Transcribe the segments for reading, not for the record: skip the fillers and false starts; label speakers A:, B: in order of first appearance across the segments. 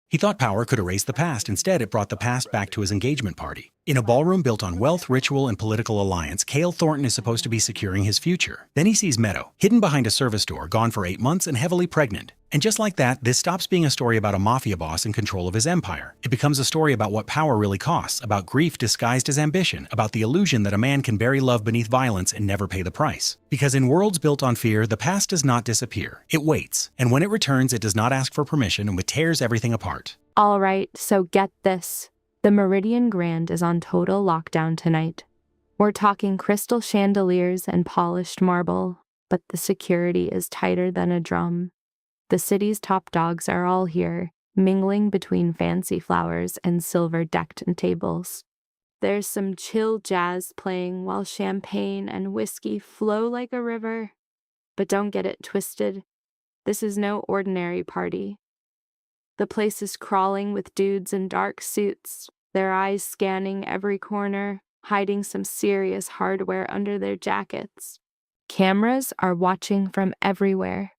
A: He thought power could erase the past. Instead, it brought the past back to his engagement party. In a ballroom built on wealth, ritual, and political alliance, Cale Thornton is supposed to be securing his future. Then he sees Meadow, hidden behind a service door, gone for 8 months, and heavily pregnant. And just like that, this stops being a story about a mafia boss in control of his empire. It becomes a story about what power really costs, about grief disguised as ambition, about the illusion that a man can bury love beneath violence and never pay the price. Because in worlds built on fear, the past does not disappear. It waits. And when it returns, it does not ask for permission and it tears everything apart.
B: All right, so get this. The Meridian Grand is on total lockdown tonight. We're talking crystal chandeliers and polished marble, but the security is tighter than a drum. The city's top dogs are all here, mingling between fancy flowers and silver-decked tables. There's some chill jazz playing while champagne and whiskey flow like a river. But don't get it twisted. This is no ordinary party. The place is crawling with dudes in dark suits, their eyes scanning every corner, hiding some serious hardware under their jackets. Cameras are watching from everywhere.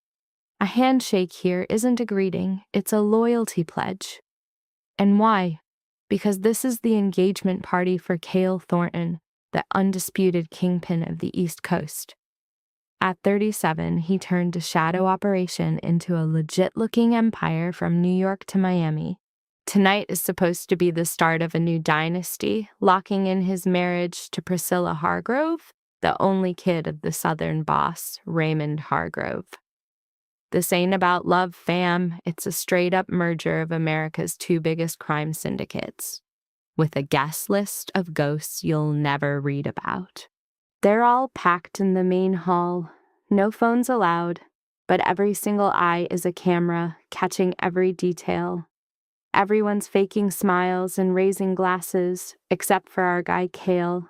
B: A handshake here isn't a greeting, it's a loyalty pledge. And why? Because this is the engagement party for Cale Thornton, the undisputed kingpin of the East Coast. At 37, he turned a shadow operation into a legit-looking empire from New York to Miami. Tonight is supposed to be the start of a new dynasty, locking in his marriage to Priscilla Hargrove, the only kid of the Southern boss, Raymond Hargrove. This ain't about love, fam. It's a straight-up merger of America's two biggest crime syndicates, with a guest list of ghosts you'll never read about. They're all packed in the main hall. No phones allowed, but every single eye is a camera, catching every detail. Everyone's faking smiles and raising glasses, except for our guy Cale.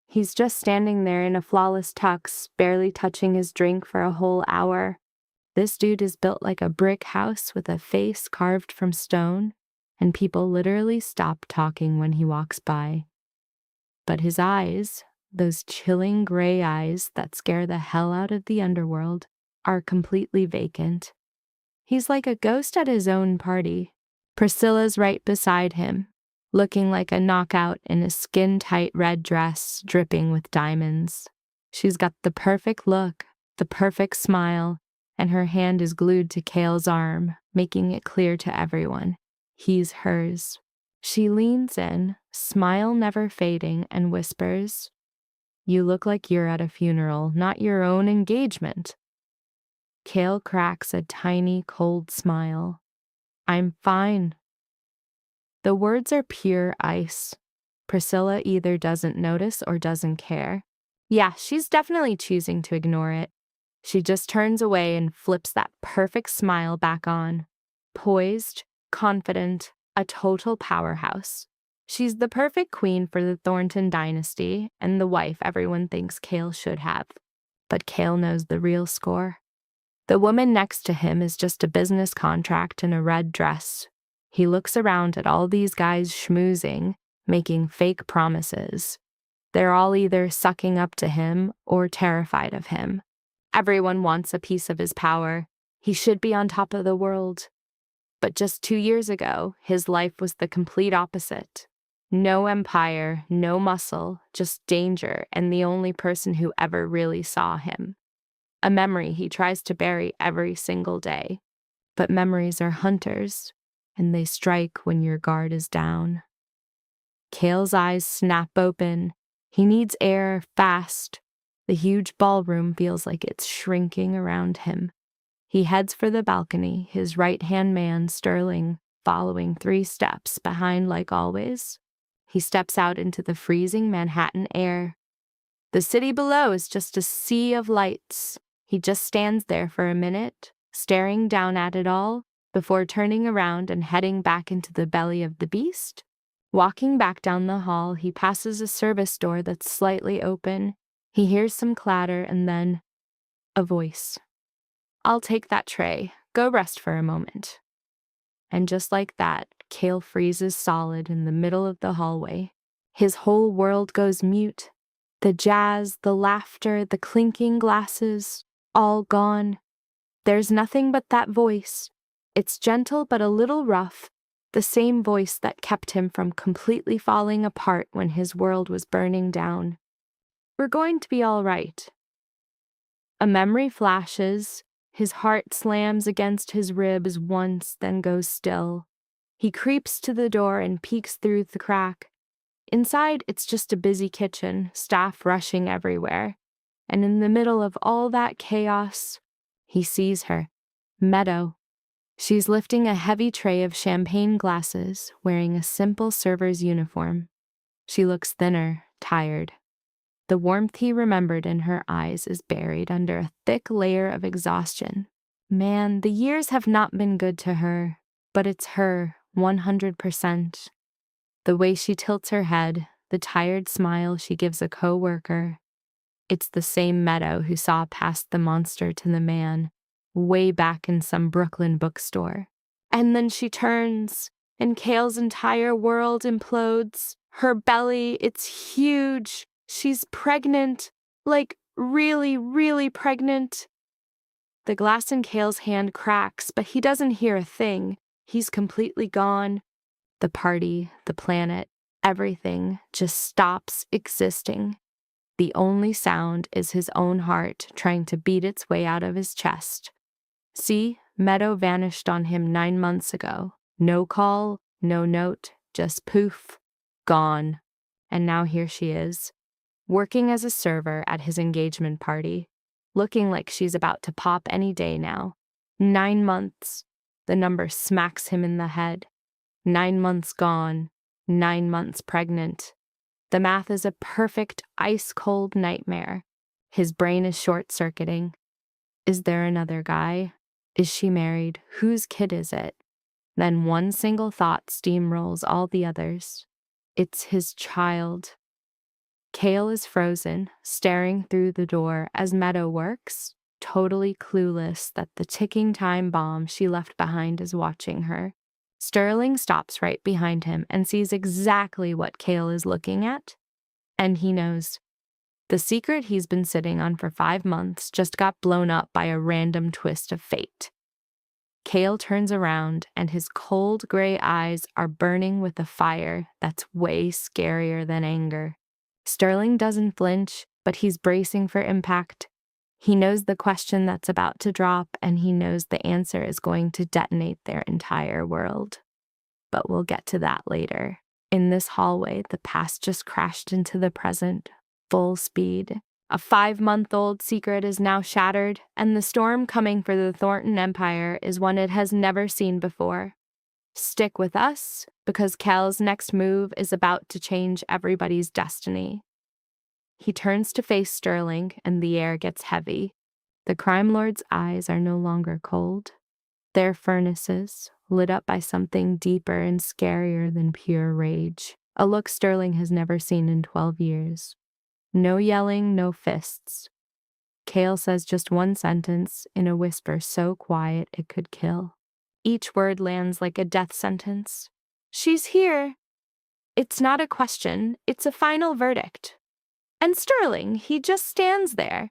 B: He's just standing there in a flawless tux, barely touching his drink for a whole hour. This dude is built like a brick house with a face carved from stone, and people literally stop talking when he walks by. But his eyes, those chilling gray eyes that scare the hell out of the underworld, are completely vacant. He's like a ghost at his own party. Priscilla's right beside him, looking like a knockout in a skin-tight red dress dripping with diamonds. She's got the perfect look, the perfect smile, and her hand is glued to Cale's arm, making it clear to everyone. He's hers. She leans in, smile never fading, and whispers, "You look like you're at a funeral, not your own engagement." Cale cracks a tiny, cold smile. "I'm fine." The words are pure ice. Priscilla either doesn't notice or doesn't care. Yeah, she's definitely choosing to ignore it. She just turns away and flips that perfect smile back on. Poised, confident, a total powerhouse. She's the perfect queen for the Thornton dynasty and the wife everyone thinks Cale should have. But Cale knows the real score. The woman next to him is just a business contract in a red dress. He looks around at all these guys schmoozing, making fake promises. They're all either sucking up to him or terrified of him. Everyone wants a piece of his power. He should be on top of the world. But just 2 years ago, his life was the complete opposite. No empire, no muscle, just danger, and the only person who ever really saw him. A memory he tries to bury every single day. But memories are hunters, and they strike when your guard is down. Cale's eyes snap open. He needs air fast. The huge ballroom feels like it's shrinking around him. He heads for the balcony, his right-hand man, Sterling, following 3 steps behind like always. He steps out into the freezing Manhattan air. The city below is just a sea of lights. He just stands there for a minute, staring down at it all, before turning around and heading back into the belly of the beast. Walking back down the hall, he passes a service door that's slightly open. He hears some clatter and then a voice. "I'll take that tray. Go rest for a moment." And just like that, Cale freezes solid in the middle of the hallway. His whole world goes mute. The jazz, the laughter, the clinking glasses, all gone. There's nothing but that voice. It's gentle but a little rough, the same voice that kept him from completely falling apart when his world was burning down. "We're going to be all right." A memory flashes, his heart slams against his ribs once, then goes still. He creeps to the door and peeks through the crack. Inside, it's just a busy kitchen, staff rushing everywhere. And in the middle of all that chaos, he sees her, Meadow. She's lifting a heavy tray of champagne glasses, wearing a simple server's uniform. She looks thinner, tired. The warmth he remembered in her eyes is buried under a thick layer of exhaustion. Man, the years have not been good to her, but it's her, 100%. The way she tilts her head, the tired smile she gives a co-worker. It's the same Meadow who saw past the monster to the man, way back in some Brooklyn bookstore. And then she turns, and Kale's entire world implodes. Her belly, it's huge. She's pregnant, like really, really pregnant. The glass in Kale's hand cracks, but he doesn't hear a thing. He's completely gone. The party, the planet, everything just stops existing. The only sound is his own heart trying to beat its way out of his chest. See, Meadow vanished on him 9 months ago. No call, no note, just poof, gone. And now here she is, working as a server at his engagement party, looking like she's about to pop any day now. 9 months. The number smacks him in the head. 9 months gone. 9 months pregnant. The math is a perfect ice-cold nightmare. His brain is short-circuiting. Is there another guy? Is she married? Whose kid is it? Then one single thought steamrolls all the others. It's his child. Kale is frozen, staring through the door as Meadow works, totally clueless that the ticking time bomb she left behind is watching her. Sterling stops right behind him and sees exactly what Kale is looking at, and he knows. The secret he's been sitting on for 5 months just got blown up by a random twist of fate. Kale turns around, and his cold gray eyes are burning with a fire that's way scarier than anger. Sterling doesn't flinch, but he's bracing for impact. He knows the question that's about to drop, and he knows the answer is going to detonate their entire world. But we'll get to that later. In this hallway, the past just crashed into the present, full speed. A 5-month-old secret is now shattered, and the storm coming for the Thornton Empire is one it has never seen before. Stick with us, because Kel's next move is about to change everybody's destiny. He turns to face Sterling, and the air gets heavy. The crime lord's eyes are no longer cold. They're furnaces, lit up by something deeper and scarier than pure rage. A look Sterling has never seen in 12 years. No yelling, no fists. Kale says just one sentence in a whisper so quiet it could kill. Each word lands like a death sentence. She's here. It's not a question, it's a final verdict. And Sterling, he just stands there.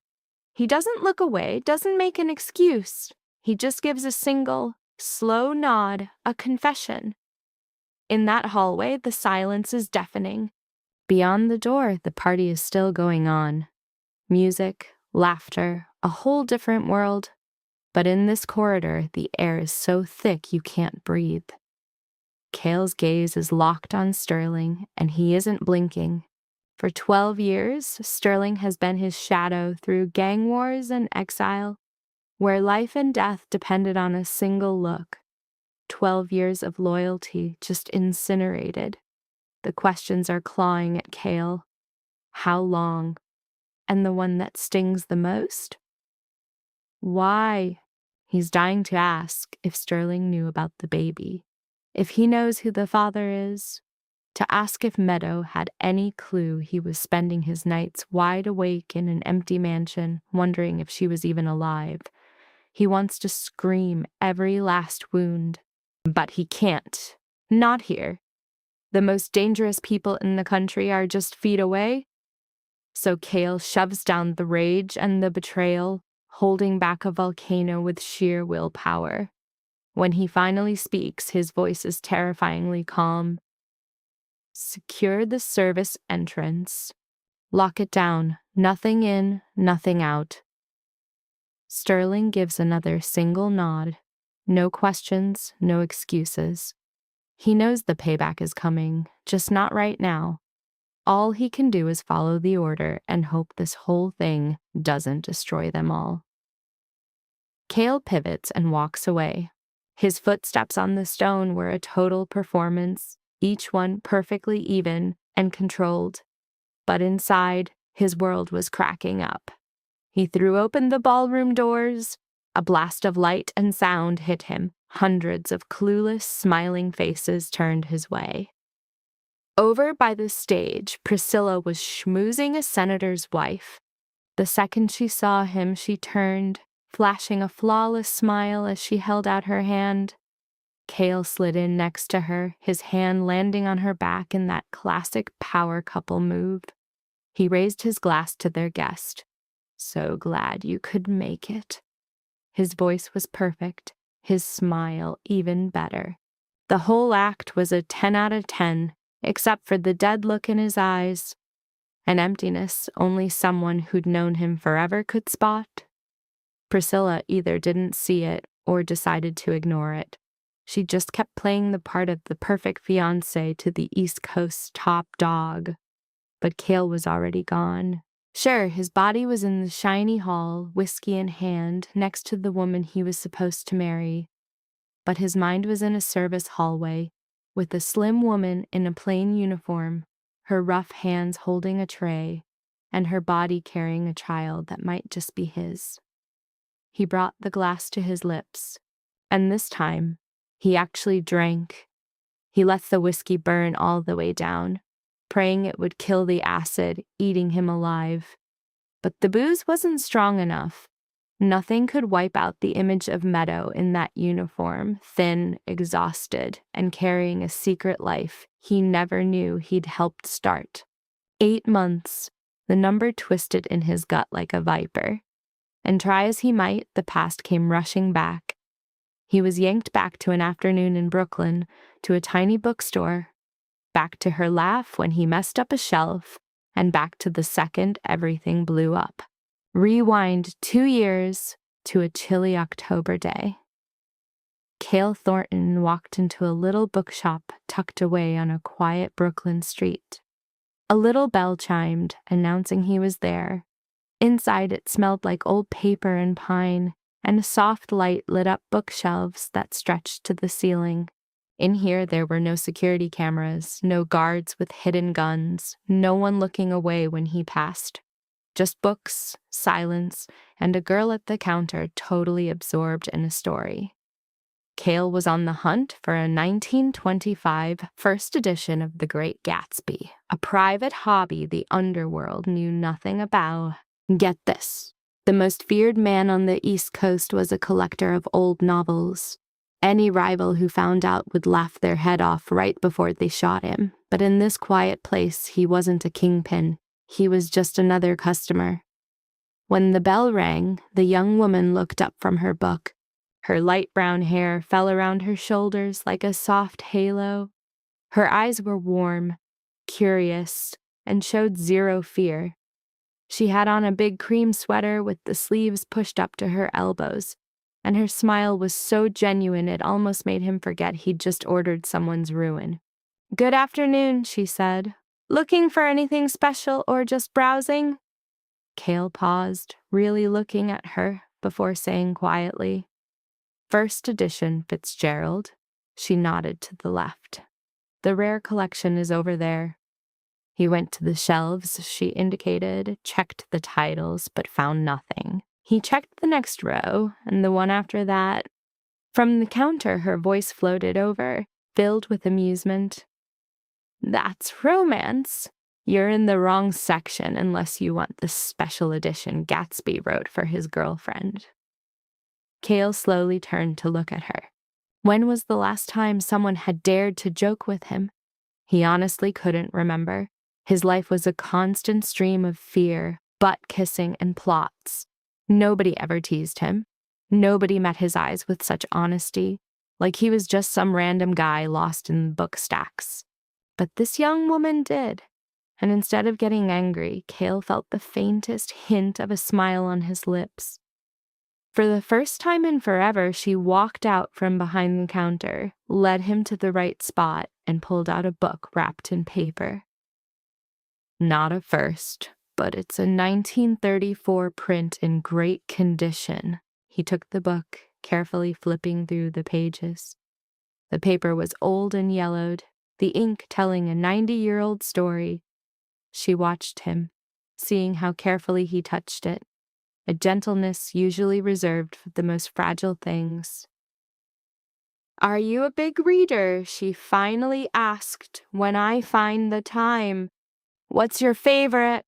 B: He doesn't look away, doesn't make an excuse. He just gives a single, slow nod, a confession. In that hallway, the silence is deafening. Beyond the door, the party is still going on. Music, laughter, a whole different world. But in this corridor, the air is so thick you can't breathe. Kale's gaze is locked on Sterling, and he isn't blinking. For 12 years, Sterling has been his shadow through gang wars and exile, where life and death depended on a single look. 12 years of loyalty just incinerated. The questions are clawing at Kale. How long? And the one that stings the most? Why? He's dying to ask if Sterling knew about the baby, if he knows who the father is, to ask if Meadow had any clue he was spending his nights wide awake in an empty mansion, wondering if she was even alive. He wants to scream every last wound, but he can't. Not here. The most dangerous people in the country are just feet away. So Kale shoves down the rage and the betrayal, holding back a volcano with sheer willpower. When he finally speaks, his voice is terrifyingly calm. Secure the service entrance. Lock it down. Nothing in, nothing out. Sterling gives another single nod. No questions, no excuses. He knows the payback is coming, just not right now. All he can do is follow the order and hope this whole thing doesn't destroy them all. Cale pivots and walks away. His footsteps on the stone were a total performance, each one perfectly even and controlled. But inside, his world was cracking up. He threw open the ballroom doors. A blast of light and sound hit him. Hundreds of clueless, smiling faces turned his way. Over by the stage, Priscilla was schmoozing a senator's wife. The second she saw him, she turned, flashing a flawless smile as she held out her hand. Cale slid in next to her, his hand landing on her back in that classic power couple move. He raised his glass to their guest. So glad you could make it. His voice was perfect, his smile even better. The whole act was a 10 out of 10, except for the dead look in his eyes. An emptiness only someone who'd known him forever could spot. Priscilla either didn't see it or decided to ignore it. She just kept playing the part of the perfect fiancé to the East Coast's top dog. But Cale was already gone. Sure, his body was in the shiny hall, whiskey in hand, next to the woman he was supposed to marry. But his mind was in a service hallway, with a slim woman in a plain uniform, her rough hands holding a tray, and her body carrying a child that might just be his. He brought the glass to his lips, and this time, he actually drank. He let the whiskey burn all the way down, praying it would kill the acid, eating him alive. But the booze wasn't strong enough. Nothing could wipe out the image of Meadow in that uniform, thin, exhausted, and carrying a secret life he never knew he'd helped start. 8 months, the number twisted in his gut like a viper. And try as he might, the past came rushing back. He was yanked back to an afternoon in Brooklyn, to a tiny bookstore, back to her laugh when he messed up a shelf, and back to the second everything blew up. Rewind 2 years to a chilly October day. Cale Thornton walked into a little bookshop tucked away on a quiet Brooklyn street. A little bell chimed, announcing he was there. Inside it smelled like old paper and pine, and a soft light lit up bookshelves that stretched to the ceiling. In here there were no security cameras, no guards with hidden guns, no one looking away when he passed. Just books, silence, and a girl at the counter totally absorbed in a story. Cale was on the hunt for a 1925 first edition of The Great Gatsby, a private hobby the underworld knew nothing about. Get this. The most feared man on the East Coast was a collector of old novels. Any rival who found out would laugh their head off right before they shot him. But in this quiet place, he wasn't a kingpin. He was just another customer. When the bell rang, the young woman looked up from her book. Her light brown hair fell around her shoulders like a soft halo. Her eyes were warm, curious, and showed zero fear. She had on a big cream sweater with the sleeves pushed up to her elbows, and her smile was so genuine it almost made him forget he'd just ordered someone's ruin. "Good afternoon," she said. "Looking for anything special or just browsing?" Cale paused, really looking at her, before saying quietly, "First edition, Fitzgerald." She nodded to the left. "The rare collection is over there." He went to the shelves she indicated, checked the titles, but found nothing. He checked the next row, and the one after that. From the counter, her voice floated over, filled with amusement. "That's romance. You're in the wrong section unless you want the special edition Gatsby wrote for his girlfriend." Cale slowly turned to look at her. When was the last time someone had dared to joke with him? He honestly couldn't remember. His life was a constant stream of fear, butt-kissing, and plots. Nobody ever teased him. Nobody met his eyes with such honesty. like he was just some random guy lost in book stacks. But this young woman did, and instead of getting angry, Cale felt the faintest hint of a smile on his lips. For the first time in forever, she walked out from behind the counter, led him to the right spot, and pulled out a book wrapped in paper. Not a first, but it's a 1934 print in great condition. He took the book, carefully flipping through the pages. The paper was old and yellowed, the ink telling a 90-year-old story. She watched him, seeing how carefully he touched it, a gentleness usually reserved for the most fragile things. "Are you a big reader?" she finally asked, "when I find the time. What's your favorite?"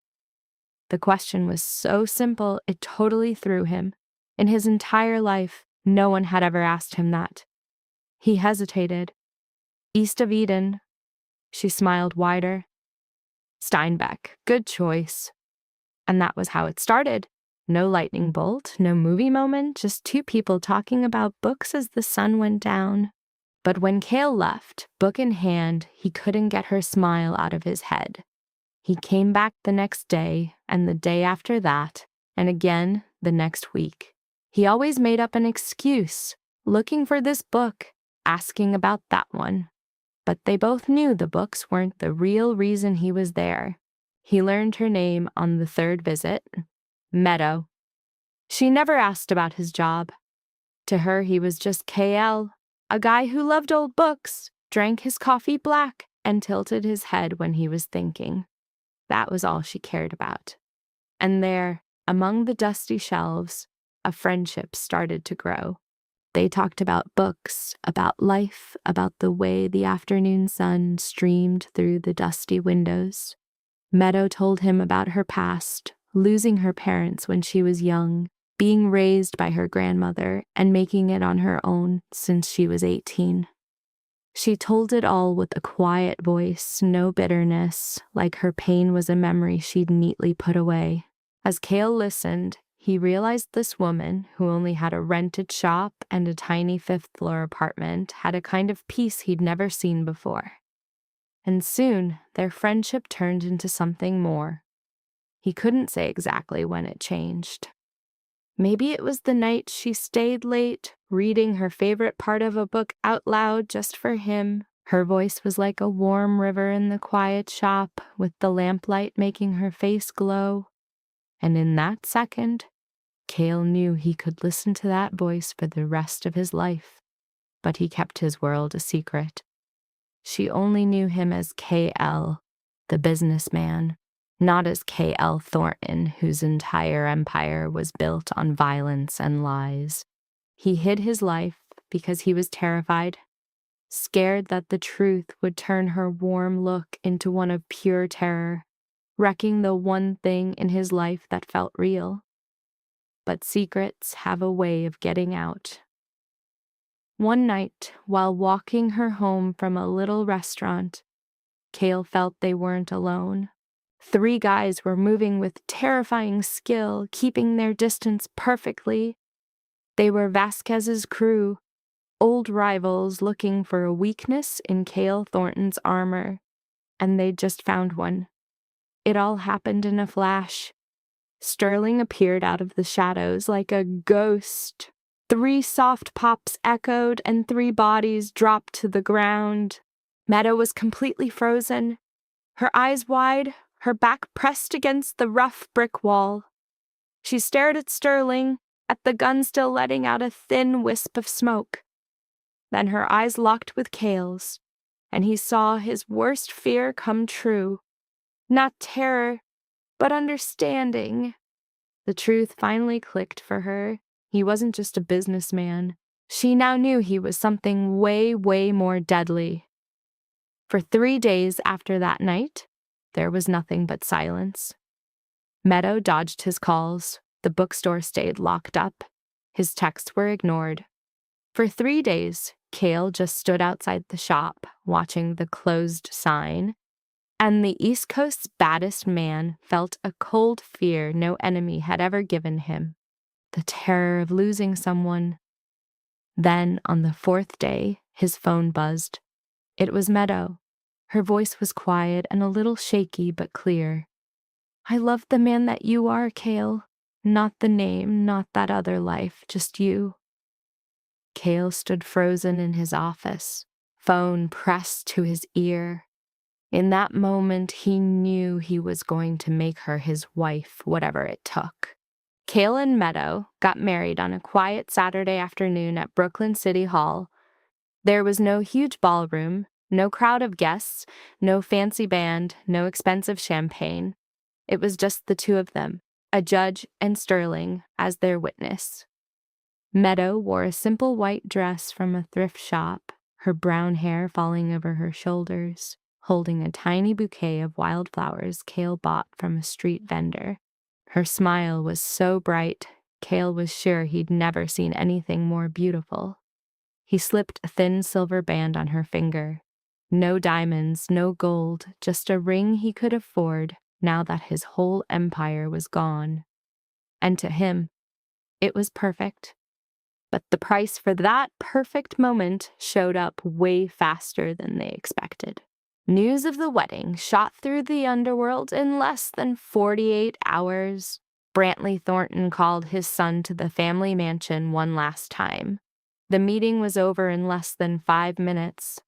B: The question was so simple, it totally threw him. In his entire life, no one had ever asked him that. He hesitated. "East of Eden." She smiled wider. "Steinbeck, good choice." And that was how it started. No lightning bolt, no movie moment, just two people talking about books as the sun went down. But when Cale left, book in hand, he couldn't get her smile out of his head. He came back the next day, and the day after that, and again the next week. He always made up an excuse, looking for this book, asking about that one. But they both knew the books weren't the real reason he was there. He learned her name on the third visit, Meadow. She never asked about his job. To her, he was just KL, a guy who loved old books, drank his coffee black, and tilted his head when he was thinking. That was all she cared about. And there, among the dusty shelves, a friendship started to grow. They talked about books, about life, about the way the afternoon sun streamed through the dusty windows. Meadow told him about her past, losing her parents when she was young, being raised by her grandmother, and making it on her own since she was 18. She told it all with a quiet voice, no bitterness, like her pain was a memory she'd neatly put away. As Cale listened, he realized this woman, who only had a rented shop and a tiny fifth-floor apartment, had a kind of peace he'd never seen before. And soon, their friendship turned into something more. He couldn't say exactly when it changed. Maybe it was the night she stayed late, reading her favorite part of a book out loud just for him. Her voice was like a warm river in the quiet shop, with the lamplight making her face glow. And in that second, Cale knew he could listen to that voice for the rest of his life. But he kept his world a secret. She only knew him as KL, the businessman, not as KL Thornton, whose entire empire was built on violence and lies. He hid his life because he was terrified, scared that the truth would turn her warm look into one of pure terror, wrecking the one thing in his life that felt real. But secrets have a way of getting out. One night, while walking her home from a little restaurant, Cale felt they weren't alone. 3 guys were moving with terrifying skill, keeping their distance perfectly. They were Vasquez's crew, old rivals looking for a weakness in Cale Thornton's armor, and they'd just found one. It all happened in a flash. Sterling appeared out of the shadows like a ghost. 3 soft pops echoed, and 3 bodies dropped to the ground. Meadow was completely frozen, her eyes wide, her back pressed against the rough brick wall. She stared at Sterling, at the gun still letting out a thin wisp of smoke. Then her eyes locked with Cale's, and he saw his worst fear come true. Not terror, but understanding. The truth finally clicked for her. He wasn't just a businessman. She now knew he was something way, way more deadly. For 3 days after that night, there was nothing but silence. Meadow dodged his calls. The bookstore stayed locked up. His texts were ignored. For 3 days, Cale just stood outside the shop, watching the closed sign, and the East Coast's baddest man felt a cold fear no enemy had ever given him. The terror of losing someone. Then, on the fourth day, his phone buzzed. It was Meadow. Her voice was quiet and a little shaky but clear. "I love the man that you are, Cale. Not the name, not that other life, just you." Cale stood frozen in his office, phone pressed to his ear. In that moment, he knew he was going to make her his wife, whatever it took. Cale and Meadow got married on a quiet Saturday afternoon at Brooklyn City Hall. There was no huge ballroom, no crowd of guests, no fancy band, no expensive champagne. It was just the two of them, a judge and Sterling as their witness. Meadow wore a simple white dress from a thrift shop, her brown hair falling over her shoulders, holding a tiny bouquet of wildflowers Cale bought from a street vendor. Her smile was so bright, Cale was sure he'd never seen anything more beautiful. He slipped a thin silver band on her finger. No diamonds, no gold, just a ring he could afford now that his whole empire was gone. And to him, it was perfect. But the price for that perfect moment showed up way faster than they expected. News of the wedding shot through the underworld in less than 48 hours. Brantley Thornton called his son to the family mansion one last time. The meeting was over in less than 5 minutes.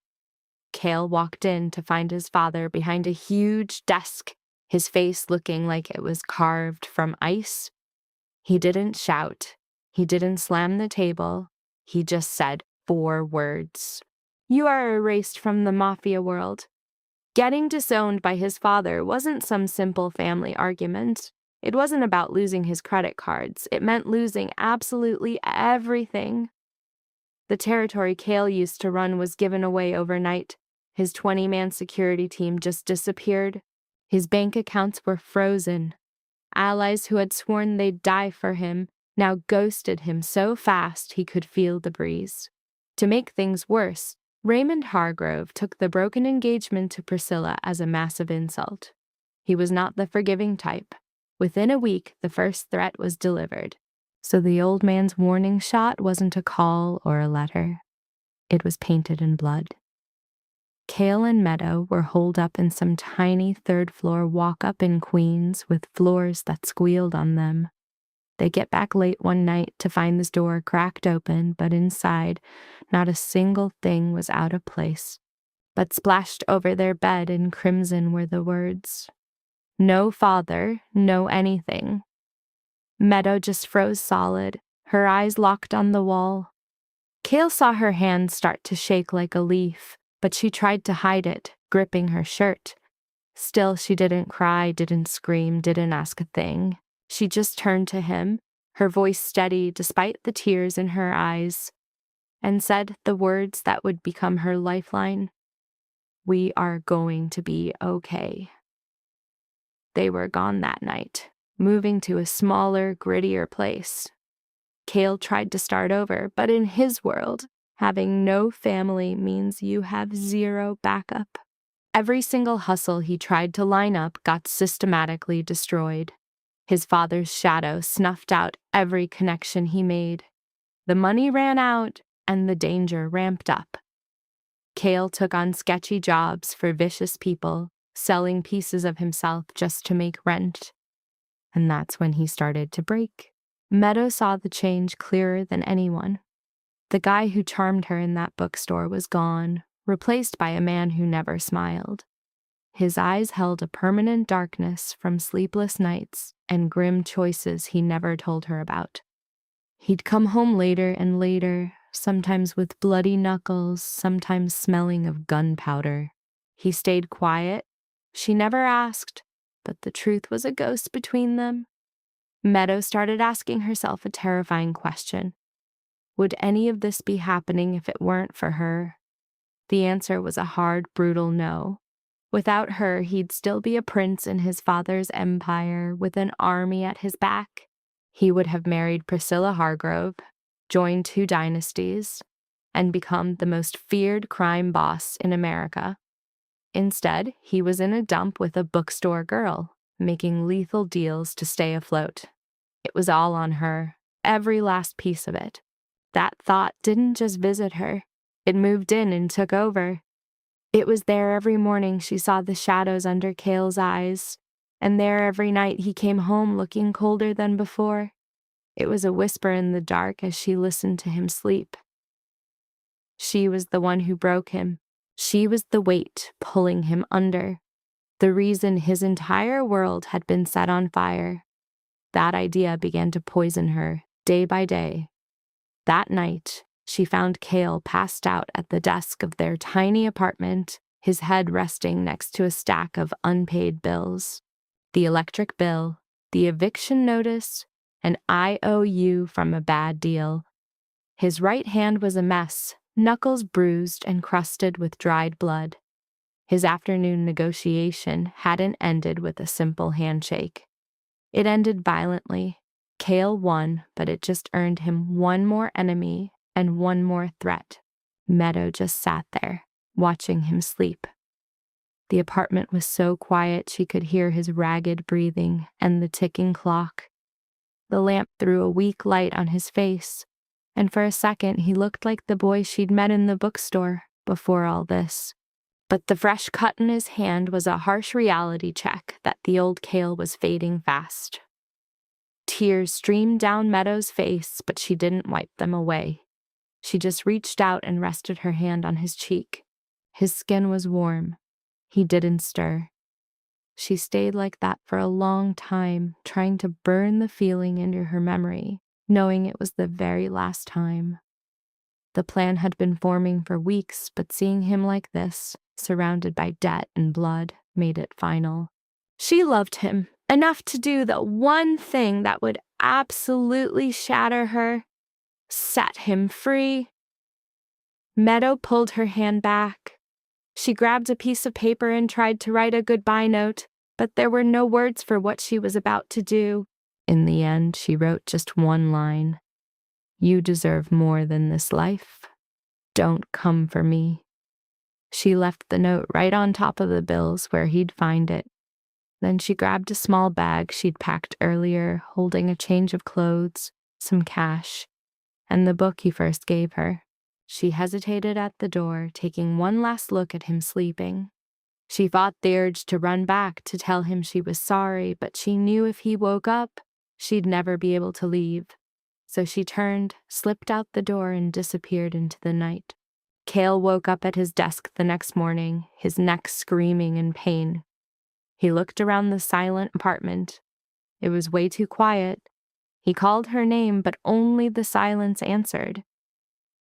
B: Cale walked in to find his father behind a huge desk, his face looking like it was carved from ice. He didn't shout. He didn't slam the table. He just said 4 words. "You are erased from the Mafia world." Getting disowned by his father wasn't some simple family argument. It wasn't about losing his credit cards. It meant losing absolutely everything. The territory Cale used to run was given away overnight. His 20-man security team just disappeared. His bank accounts were frozen. Allies who had sworn they'd die for him now ghosted him so fast he could feel the breeze. To make things worse, Raymond Hargrove took the broken engagement to Priscilla as a massive insult. He was not the forgiving type. Within a week, the first threat was delivered. So the old man's warning shot wasn't a call or a letter. It was painted in blood. Cale and Meadow were holed up in some tiny third-floor walk-up in Queens with floors that squealed on them. They get back late one night to find this door cracked open, but inside, not a single thing was out of place. But splashed over their bed in crimson were the words, "No father, no anything." Meadow just froze solid, her eyes locked on the wall. Cale saw her hand start to shake like a leaf, but she tried to hide it, gripping her shirt. Still, she didn't cry, didn't scream, didn't ask a thing. She just turned to him, her voice steady despite the tears in her eyes, and said the words that would become her lifeline. "We are going to be okay." They were gone that night, moving to a smaller, grittier place. Cale tried to start over, but in his world, having no family means you have zero backup. Every single hustle he tried to line up got systematically destroyed. His father's shadow snuffed out every connection he made. The money ran out, and the danger ramped up. Cale took on sketchy jobs for vicious people, selling pieces of himself just to make rent. And that's when he started to break. Meadow saw the change clearer than anyone. The guy who charmed her in that bookstore was gone, replaced by a man who never smiled. His eyes held a permanent darkness from sleepless nights and grim choices he never told her about. He'd come home later and later, sometimes with bloody knuckles, sometimes smelling of gunpowder. He stayed quiet. She never asked, but the truth was a ghost between them. Meadow started asking herself a terrifying question. Would any of this be happening if it weren't for her? The answer was a hard, brutal no. Without her, he'd still be a prince in his father's empire with an army at his back. He would have married Priscilla Hargrove, joined 2 dynasties, and become the most feared crime boss in America. Instead, he was in a dump with a bookstore girl, making lethal deals to stay afloat. It was all on her, every last piece of it. that thought didn't just visit her. It moved in and took over. It was there every morning she saw the shadows under Cale's eyes, and there every night he came home looking colder than before. It was a whisper in the dark as she listened to him sleep. She was the one who broke him. She was the weight pulling him under. The reason his entire world had been set on fire. That idea began to poison her day by day. That night, she found Cale passed out at the desk of their tiny apartment, his head resting next to a stack of unpaid bills. The electric bill, the eviction notice, an IOU from a bad deal. His right hand was a mess, knuckles bruised and crusted with dried blood. His afternoon negotiation hadn't ended with a simple handshake. It ended violently. Cale won, but it just earned him one more enemy and one more threat. Meadow just sat there, watching him sleep. The apartment was so quiet she could hear his ragged breathing and the ticking clock. The lamp threw a weak light on his face, and for a second he looked like the boy she'd met in the bookstore before all this. But the fresh cut in his hand was a harsh reality check that the old Cale was fading fast. Tears streamed down Meadow's face, but she didn't wipe them away. She just reached out and rested her hand on his cheek. His skin was warm. He didn't stir. She stayed like that for a long time, trying to burn the feeling into her memory, knowing it was the very last time. The plan had been forming for weeks, but seeing him like this, surrounded by debt and blood, made it final. She loved him enough to do the one thing that would absolutely shatter her, set him free. Meadow pulled her hand back. She grabbed a piece of paper and tried to write a goodbye note, but there were no words for what she was about to do. In the end, she wrote just one line. "You deserve more than this life. Don't come for me." She left the note right on top of the bills where he'd find it. Then she grabbed a small bag she'd packed earlier, holding a change of clothes, some cash, and the book he first gave her. She hesitated at the door, taking one last look at him sleeping. She fought the urge to run back to tell him she was sorry, but she knew if he woke up, she'd never be able to leave. So she turned, slipped out the door, and disappeared into the night. Cale woke up at his desk the next morning, his neck screaming in pain. He looked around the silent apartment. It was way too quiet. He called her name, but only the silence answered.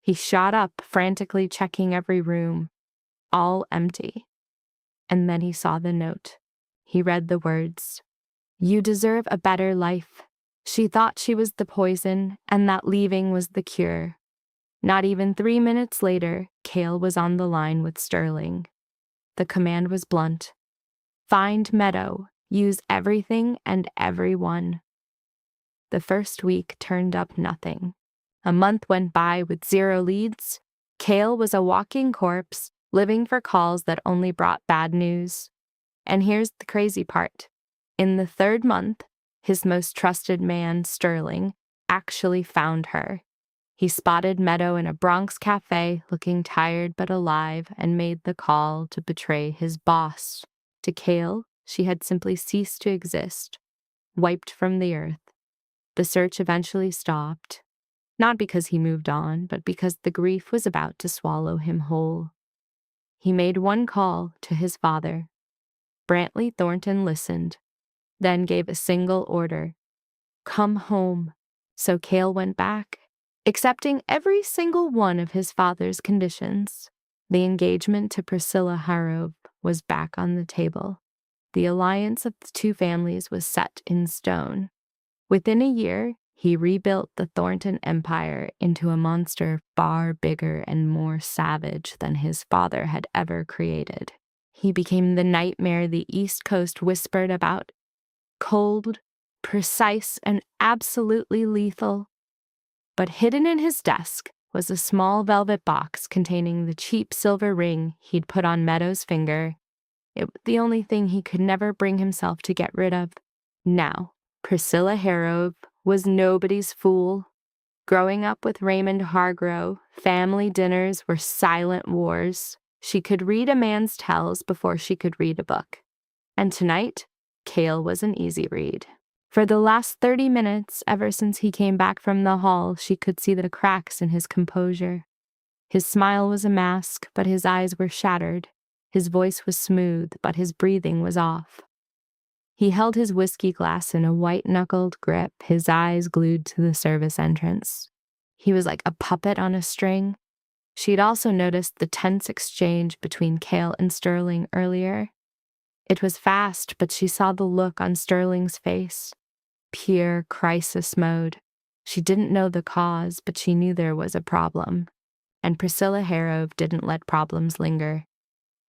B: He shot up, frantically checking every room, all empty. And then he saw the note. He read the words, "You deserve a better life." She thought she was the poison, and that leaving was the cure. Not even 3 minutes later, Cale was on the line with Sterling. The command was blunt. Find Meadow. Use everything and everyone. The first week turned up nothing. A month went by with 0 leads. Cale was a walking corpse, living for calls that only brought bad news. And here's the crazy part. In the 3rd month, his most trusted man, Sterling, actually found her. He spotted Meadow in a Bronx cafe, looking tired but alive, and made the call to betray his boss. To Cale, she had simply ceased to exist, wiped from the earth. The search eventually stopped. Not because he moved on, but because the grief was about to swallow him whole. He made one call to his father. Brantley Thornton listened, then gave a single order. Come home. So Cale went back, accepting every single one of his father's conditions. The engagement to Priscilla Harrove was back on the table. The alliance of the 2 families was set in stone. Within a year, he rebuilt the Thornton empire into a monster far bigger and more savage than his father had ever created. He became the nightmare the East Coast whispered about. Cold, precise, and absolutely lethal. But hidden in his desk was a small velvet box containing the cheap silver ring he'd put on Meadow's finger. It was the only thing he could never bring himself to get rid of. Now, Priscilla Harrove was nobody's fool. Growing up with Raymond Hargrove, family dinners were silent wars. She could read a man's tells before she could read a book. And tonight, Cale was an easy read. For the last 30 minutes, ever since he came back from the hall, she could see the cracks in his composure. His smile was a mask, but his eyes were shattered. His voice was smooth, but his breathing was off. He held his whiskey glass in a white-knuckled grip, his eyes glued to the service entrance. He was like a puppet on a string. She'd also noticed the tense exchange between Cale and Sterling earlier. It was fast, but she saw the look on Sterling's face. Pure crisis mode. She didn't know the cause, but she knew there was a problem. And Priscilla Harrove didn't let problems linger.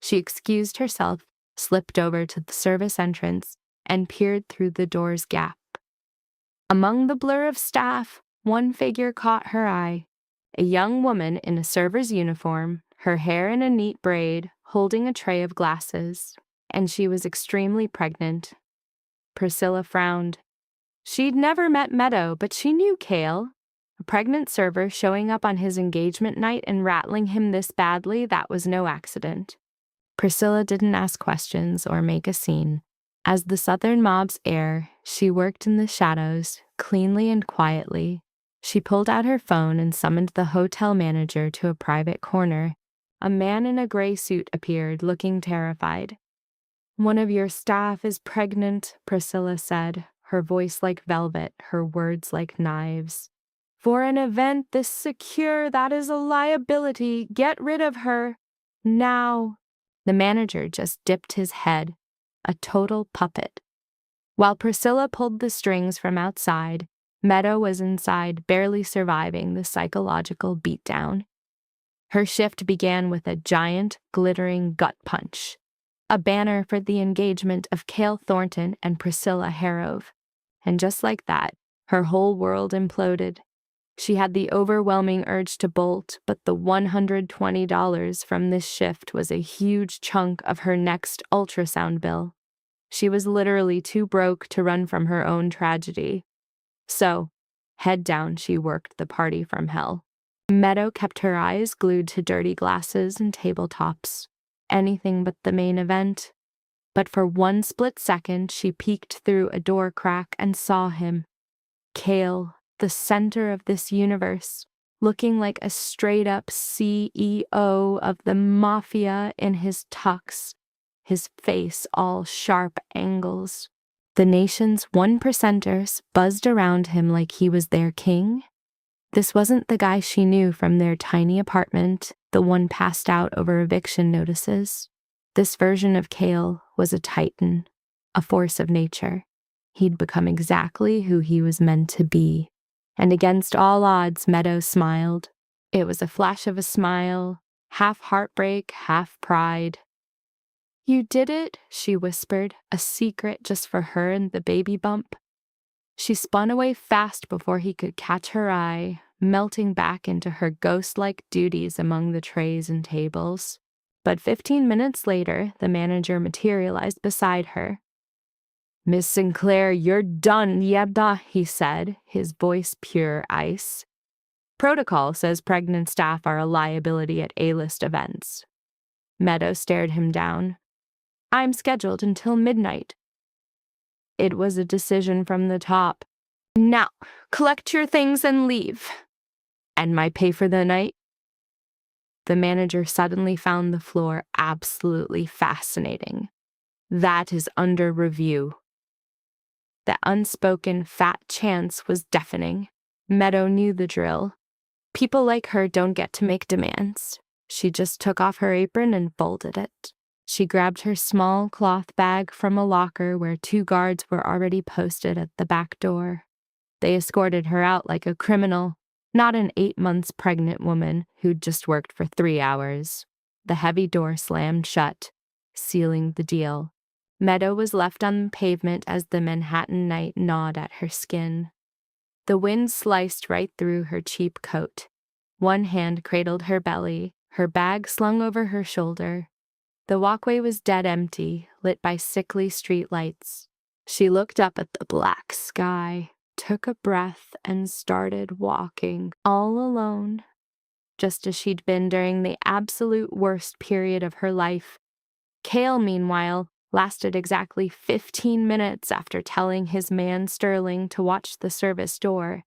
B: She excused herself, slipped over to the service entrance, and peered through the door's gap. Among the blur of staff, one figure caught her eye. A young woman in a server's uniform, her hair in a neat braid, holding a tray of glasses, and she was extremely pregnant. Priscilla frowned. She'd never met Meadow, but she knew Cale. A pregnant server showing up on his engagement night and rattling him this badly, that was no accident. Priscilla didn't ask questions or make a scene. As the Southern mob's heir, she worked in the shadows, cleanly and quietly. She pulled out her phone and summoned the hotel manager to a private corner. A man in a gray suit appeared, looking terrified. "One of your staff is pregnant," Priscilla said, her voice like velvet, her words like knives. "For an event this secure, that is a liability. Get rid of her. Now." The manager just dipped his head, a total puppet. While Priscilla pulled the strings from outside, Meadow was inside, barely surviving the psychological beatdown. Her shift began with a giant, glittering gut punch, a banner for the engagement of Cale Thornton and Priscilla Harrove. And just like that, her whole world imploded. She had the overwhelming urge to bolt, but the $120 from this shift was a huge chunk of her next ultrasound bill. She was literally too broke to run from her own tragedy. So, head down, she worked the party from hell. Meadow kept her eyes glued to dirty glasses and tabletops. Anything but the main event. But for one split second, she peeked through a door crack and saw him. Cale, the center of this universe, looking like a straight-up CEO of the Mafia in his tux, his face all sharp angles. The nation's 1%ers buzzed around him like he was their king. This wasn't the guy she knew from their tiny apartment, the one passed out over eviction notices. This version of Cale was a titan, a force of nature. He'd become exactly who he was meant to be. And against all odds, Meadow smiled. It was a flash of a smile, half heartbreak, half pride. "You did it," she whispered, a secret just for her and the baby bump. She spun away fast before he could catch her eye, melting back into her ghost-like duties among the trays and tables. But 15 minutes later, the manager materialized beside her. "Miss Sinclair, you're done, yebda," he said, his voice pure ice. "Protocol says pregnant staff are a liability at A-list events." Meadow stared him down. "I'm scheduled until midnight." It was a decision from the top. "Now, collect your things and leave." "And my pay for the night?" The manager suddenly found the floor absolutely fascinating. "That is under review." The unspoken fat chance was deafening. Meadow knew the drill. People like her don't get to make demands. She just took off her apron and folded it. She grabbed her small cloth bag from a locker where 2 guards were already posted at the back door. They escorted her out like a criminal, not an 8 months pregnant woman who'd just worked for 3 hours. The heavy door slammed shut, sealing the deal. Meadow was left on the pavement as the Manhattan night gnawed at her skin. The wind sliced right through her cheap coat. One hand cradled her belly, her bag slung over her shoulder. The walkway was dead empty, lit by sickly street lights. She looked up at the black sky. took a breath, and started walking, all alone, just as she'd been during the absolute worst period of her life. Cale, meanwhile, lasted exactly 15 minutes after telling his man Sterling to watch the service door.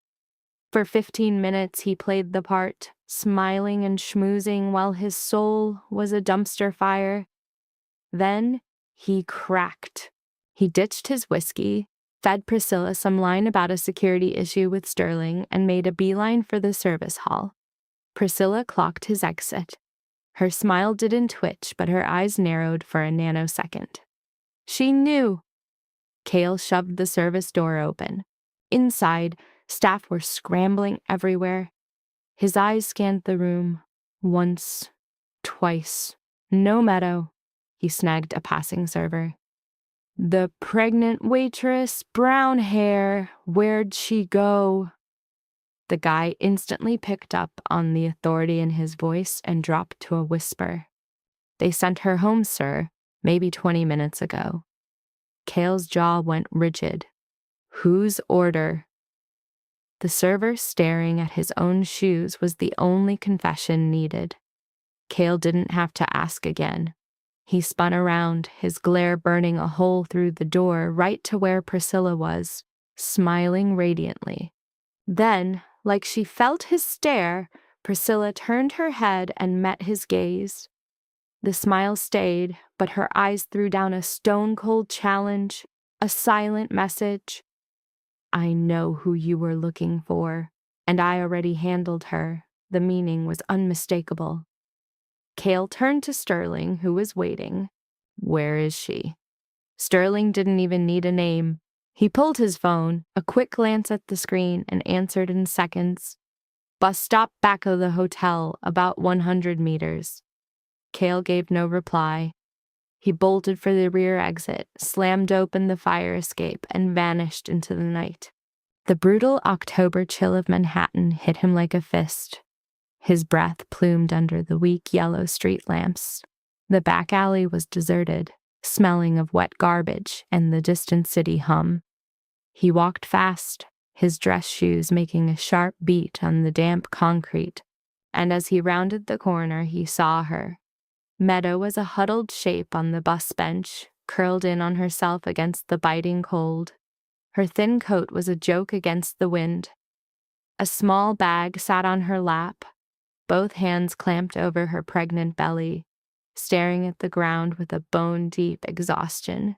B: For 15 minutes he played the part, smiling and schmoozing while his soul was a dumpster fire. Then he cracked. He ditched his whiskey, fed Priscilla some line about a security issue with Sterling, and made a beeline for the service hall. Priscilla clocked his exit. Her smile didn't twitch, but her eyes narrowed for a nanosecond. She knew. Cale shoved the service door open. Inside, staff were scrambling everywhere. His eyes scanned the room. Once, twice. No Meadow. He snagged a passing server. The pregnant waitress, brown hair. Where'd she go? The guy instantly picked up on the authority in his voice and dropped to a whisper. They sent her home, sir, maybe 20 minutes ago. Cale's jaw went rigid. Whose order? The server staring at his own shoes was the only confession needed. Cale didn't have to ask again. He spun around, his glare burning a hole through the door right to where Priscilla was, smiling radiantly. Then, like she felt his stare, Priscilla turned her head and met his gaze. The smile stayed, but her eyes threw down a stone-cold challenge, a silent message. I know who you were looking for, and I already handled her. The meaning was unmistakable. Cale turned to Sterling, who was waiting. Where is she? Sterling didn't even need a name. He pulled his phone, a quick glance at the screen, and answered in seconds. Bus stop back of the hotel, about 100 meters. Cale gave no reply. He bolted for the rear exit, slammed open the fire escape, and vanished into the night. The brutal October chill of Manhattan hit him like a fist. His breath plumed under the weak yellow street lamps. The back alley was deserted, smelling of wet garbage and the distant city hum. He walked fast, his dress shoes making a sharp beat on the damp concrete, and as he rounded the corner, he saw her. Meadow was a huddled shape on the bus bench, curled in on herself against the biting cold. Her thin coat was a joke against the wind. A small bag sat on her lap, both hands clamped over her pregnant belly, staring at the ground with a bone-deep exhaustion.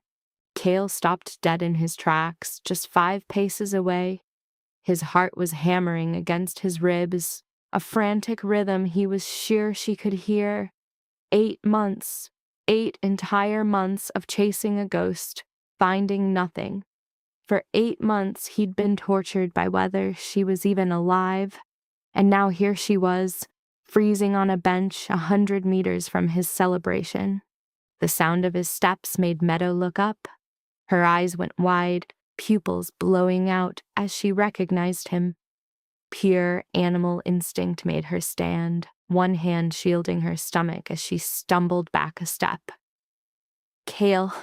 B: Cale stopped dead in his tracks, just 5 paces away. His heart was hammering against his ribs, a frantic rhythm he was sure she could hear. 8 months, 8 entire months of chasing a ghost, finding nothing. For 8 months he'd been tortured by whether she was even alive, and now here she was, freezing on a bench 100 meters from his celebration. The sound of his steps made Meadow look up. Her eyes went wide, pupils blowing out as she recognized him. Pure animal instinct made her stand, one hand shielding her stomach as she stumbled back a step. Cale.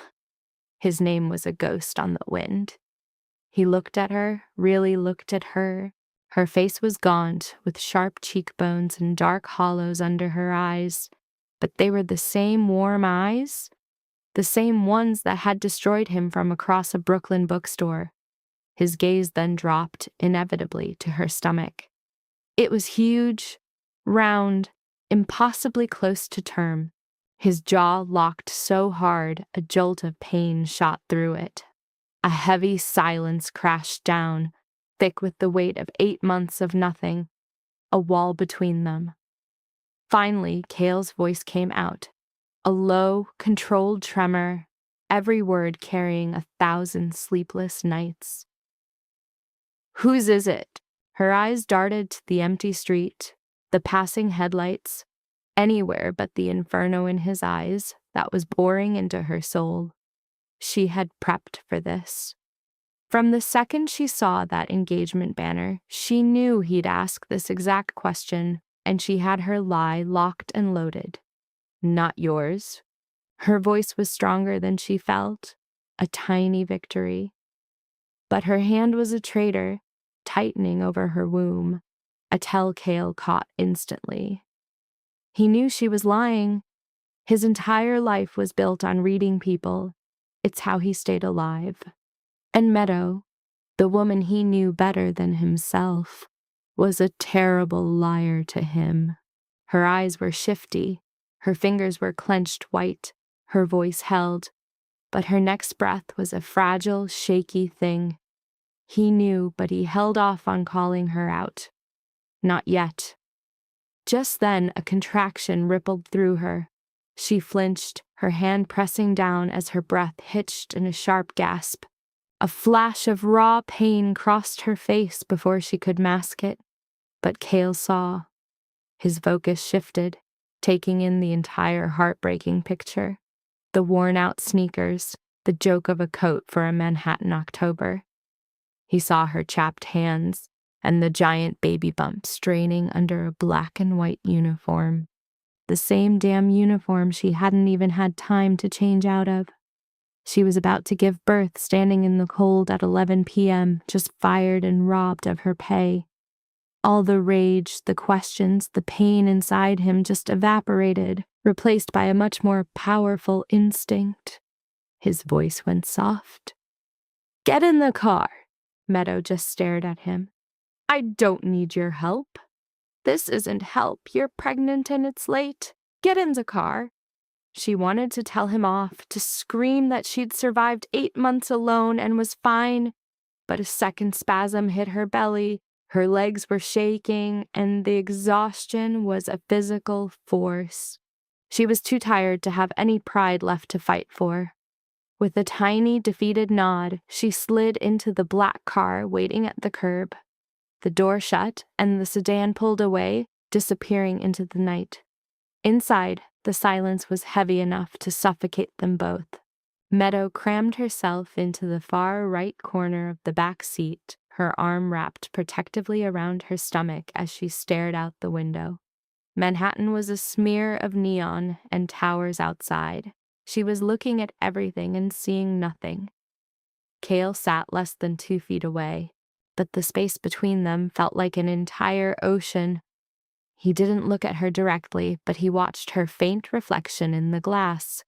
B: His name was a ghost on the wind. He looked at her, really looked at her. Her face was gaunt, with sharp cheekbones and dark hollows under her eyes, but they were the same warm eyes, the same ones that had destroyed him from across a Brooklyn bookstore. His gaze then dropped, inevitably, to her stomach. It was huge, round, impossibly close to term. His jaw locked so hard, a jolt of pain shot through it. A heavy silence crashed down, thick with the weight of 8 months of nothing, a wall between them. Finally, Cale's voice came out, a low, controlled tremor, every word carrying 1,000 sleepless nights. Whose is it? Her eyes darted to the empty street, the passing headlights, anywhere but the inferno in his eyes that was boring into her soul. She had prepped for this. From the second she saw that engagement banner, she knew he'd ask this exact question, and she had her lie locked and loaded. Not yours. Her voice was stronger than she felt, a tiny victory. But her hand was a traitor, tightening over her womb, a tell Cale caught instantly. He knew she was lying. His entire life was built on reading people. It's how he stayed alive. And Meadow, the woman he knew better than himself, was a terrible liar to him. Her eyes were shifty, her fingers were clenched white, her voice held, but her next breath was a fragile, shaky thing. He knew, but he held off on calling her out. Not yet. Just then, a contraction rippled through her. She flinched, her hand pressing down as her breath hitched in a sharp gasp. A flash of raw pain crossed her face before she could mask it, but Cale saw. His focus shifted, taking in the entire heartbreaking picture. The worn-out sneakers, the joke of a coat for a Manhattan October. He saw her chapped hands and the giant baby bump straining under a black and white uniform. The same damn uniform she hadn't even had time to change out of. She was about to give birth standing in the cold at 11 p.m., just fired and robbed of her pay. All the rage, the questions, the pain inside him just evaporated, replaced by a much more powerful instinct. His voice went soft. "Get in the car." Meadow just stared at him. "I don't need your help." "This isn't help. You're pregnant and it's late. Get in the car." She wanted to tell him off, to scream that she'd survived 8 months alone and was fine, but a second spasm hit her belly, her legs were shaking, and the exhaustion was a physical force. She was too tired to have any pride left to fight for. With a tiny, defeated nod, she slid into the black car waiting at the curb. The door shut, and the sedan pulled away, disappearing into the night. Inside, the silence was heavy enough to suffocate them both. Meadow crammed herself into the far right corner of the back seat, her arm wrapped protectively around her stomach as she stared out the window. Manhattan was a smear of neon and towers outside. She was looking at everything and seeing nothing. Cale sat less than 2 feet away, but the space between them felt like an entire ocean. He didn't look at her directly, but he watched her faint reflection in the glass.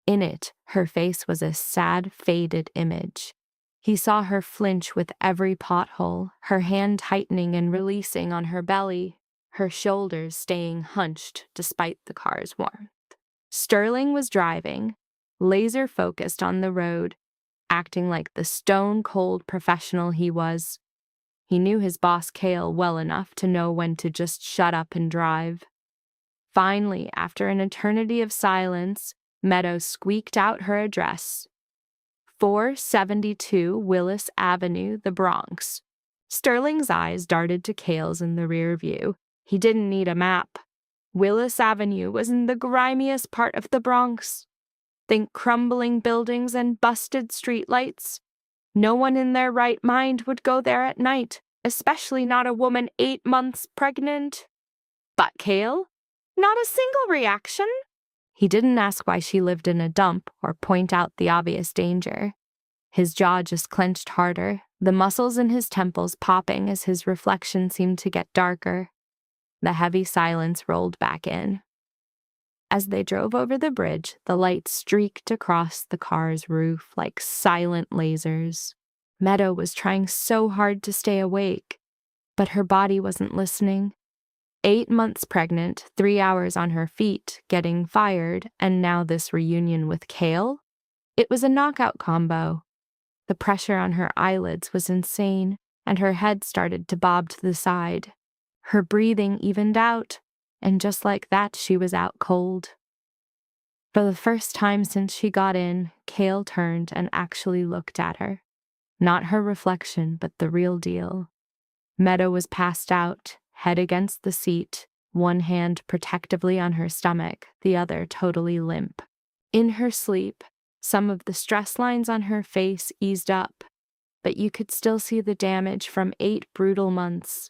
B: In it, her face was a sad, faded image. He saw her flinch with every pothole, her hand tightening and releasing on her belly, her shoulders staying hunched despite the car's warmth. Sterling was driving, laser-focused on the road, acting like the stone-cold professional he was. He knew his boss Cale well enough to know when to just shut up and drive. Finally, after an eternity of silence, Meadow squeaked out her address. 472 Willis Avenue, the Bronx. Sterling's eyes darted to Cale's in the rear view. He didn't need a map. Willis Avenue was in the grimiest part of the Bronx. Think crumbling buildings and busted streetlights. No one in their right mind would go there at night, especially not a woman 8 months pregnant. But Cale? Not a single reaction. He didn't ask why she lived in a dump or point out the obvious danger. His jaw just clenched harder, the muscles in his temples popping as his reflection seemed to get darker. The heavy silence rolled back in. As they drove over the bridge, the lights streaked across the car's roof like silent lasers. Meadow was trying so hard to stay awake, but her body wasn't listening. 8 months pregnant, 3 hours on her feet, getting fired, and now this reunion with Cale? It was a knockout combo. The pressure on her eyelids was insane, and her head started to bob to the side. Her breathing evened out, and just like that, she was out cold. For the first time since she got in, Cale turned and actually looked at her. Not her reflection, but the real deal. Meadow was passed out, head against the seat, one hand protectively on her stomach, the other totally limp. In her sleep, some of the stress lines on her face eased up, but you could still see the damage from 8 brutal months.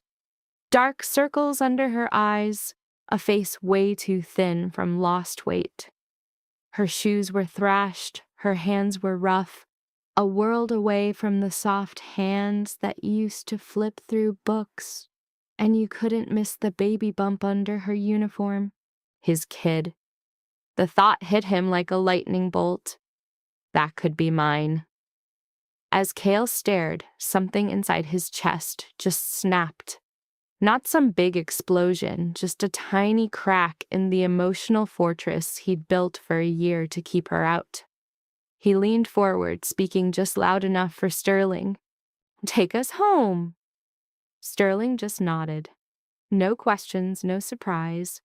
B: Dark circles under her eyes, a face way too thin from lost weight. Her shoes were thrashed, her hands were rough, a world away from the soft hands that used to flip through books, and you couldn't miss the baby bump under her uniform. His kid. The thought hit him like a lightning bolt. That could be mine. As Cale stared, something inside his chest just snapped. Not some big explosion, just a tiny crack in the emotional fortress he'd built for a year to keep her out. He leaned forward, speaking just loud enough for Sterling. "Take us home." Sterling just nodded. No questions, no surprise.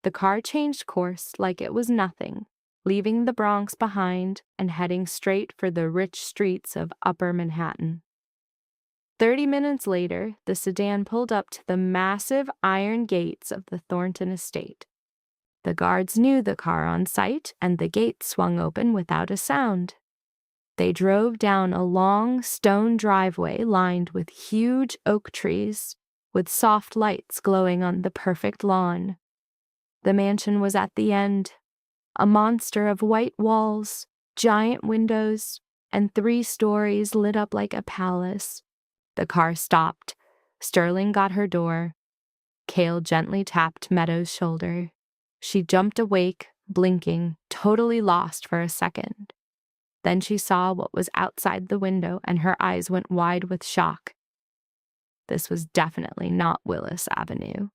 B: The car changed course like it was nothing, leaving the Bronx behind and heading straight for the rich streets of Upper Manhattan. 30 minutes later, the sedan pulled up to the massive iron gates of the Thornton estate. The guards knew the car on sight, and the gates swung open without a sound. They drove down a long stone driveway lined with huge oak trees, with soft lights glowing on the perfect lawn. The mansion was at the end, a monster of white walls, giant windows, and 3 stories lit up like a palace. The car stopped. Sterling got her door. Cale gently tapped Meadows' shoulder. She jumped awake, blinking, totally lost for a second. Then she saw what was outside the window, and her eyes went wide with shock. This was definitely not Willis Avenue.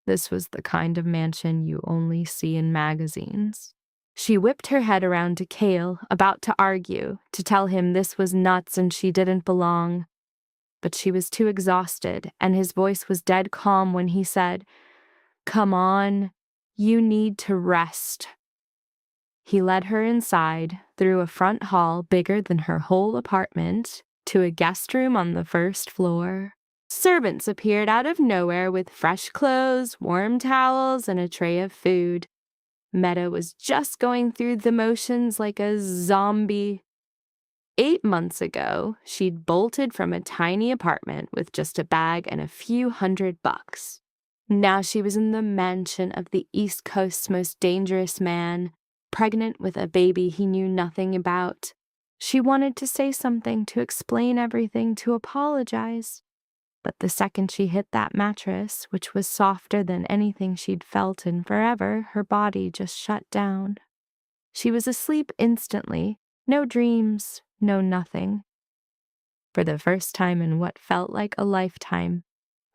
B: This was the kind of mansion you only see in magazines. She whipped her head around to Cale, about to argue, to tell him this was nuts and she didn't belong. But she was too exhausted, and his voice was dead calm when he said, "Come on, you need to rest." He led her inside, through a front hall bigger than her whole apartment, to a guest room on the first floor. Servants appeared out of nowhere with fresh clothes, warm towels, and a tray of food. Meadow was just going through the motions like a zombie. 8 months ago, she'd bolted from a tiny apartment with just a bag and a few $100. Now she was in the mansion of the East Coast's most dangerous man, pregnant with a baby he knew nothing about. She wanted to say something, to explain everything, to apologize. But the second she hit that mattress, which was softer than anything she'd felt in forever, her body just shut down. She was asleep instantly. No dreams, no nothing. For the first time in what felt like a lifetime,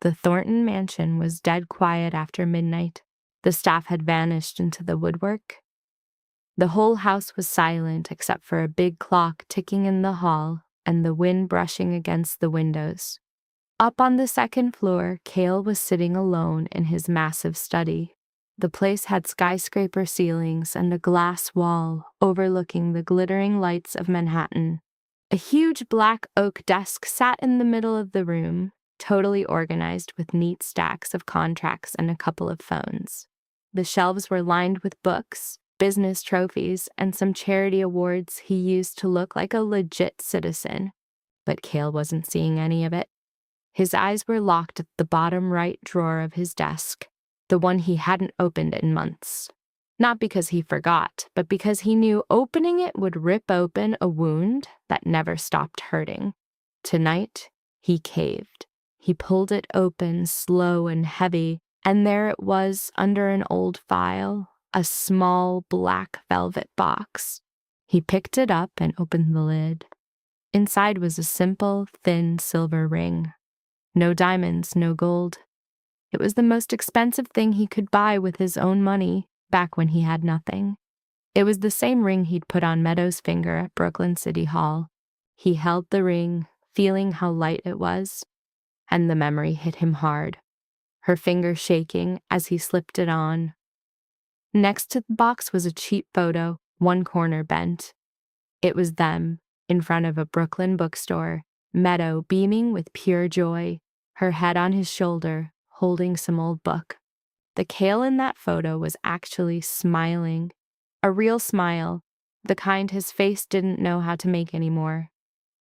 B: the Thornton mansion was dead quiet after midnight. The staff had vanished into the woodwork. The whole house was silent except for a big clock ticking in the hall and the wind brushing against the windows. Up on the second floor, Cale was sitting alone in his massive study. The place had skyscraper ceilings and a glass wall overlooking the glittering lights of Manhattan. A huge black oak desk sat in the middle of the room, totally organized with neat stacks of contracts and a couple of phones. The shelves were lined with books, business trophies, and some charity awards he used to look like a legit citizen. But Cale wasn't seeing any of it. His eyes were locked at the bottom right drawer of his desk, the one he hadn't opened in months. Not because he forgot, but because he knew opening it would rip open a wound that never stopped hurting. Tonight, he caved. He pulled it open, slow and heavy, and there it was under an old file, a small black velvet box. He picked it up and opened the lid. Inside was a simple, thin silver ring. No diamonds, no gold. It was the most expensive thing he could buy with his own money, back when he had nothing. It was the same ring he'd put on Meadows' finger at Brooklyn City Hall. He held the ring, feeling how light it was, and the memory hit him hard, her finger shaking as he slipped it on. Next to the box was a cheap photo, one corner bent. It was them, in front of a Brooklyn bookstore, Meadow beaming with pure joy, her head on his shoulder, holding some old book. The Cale in that photo was actually smiling. A real smile, the kind his face didn't know how to make anymore.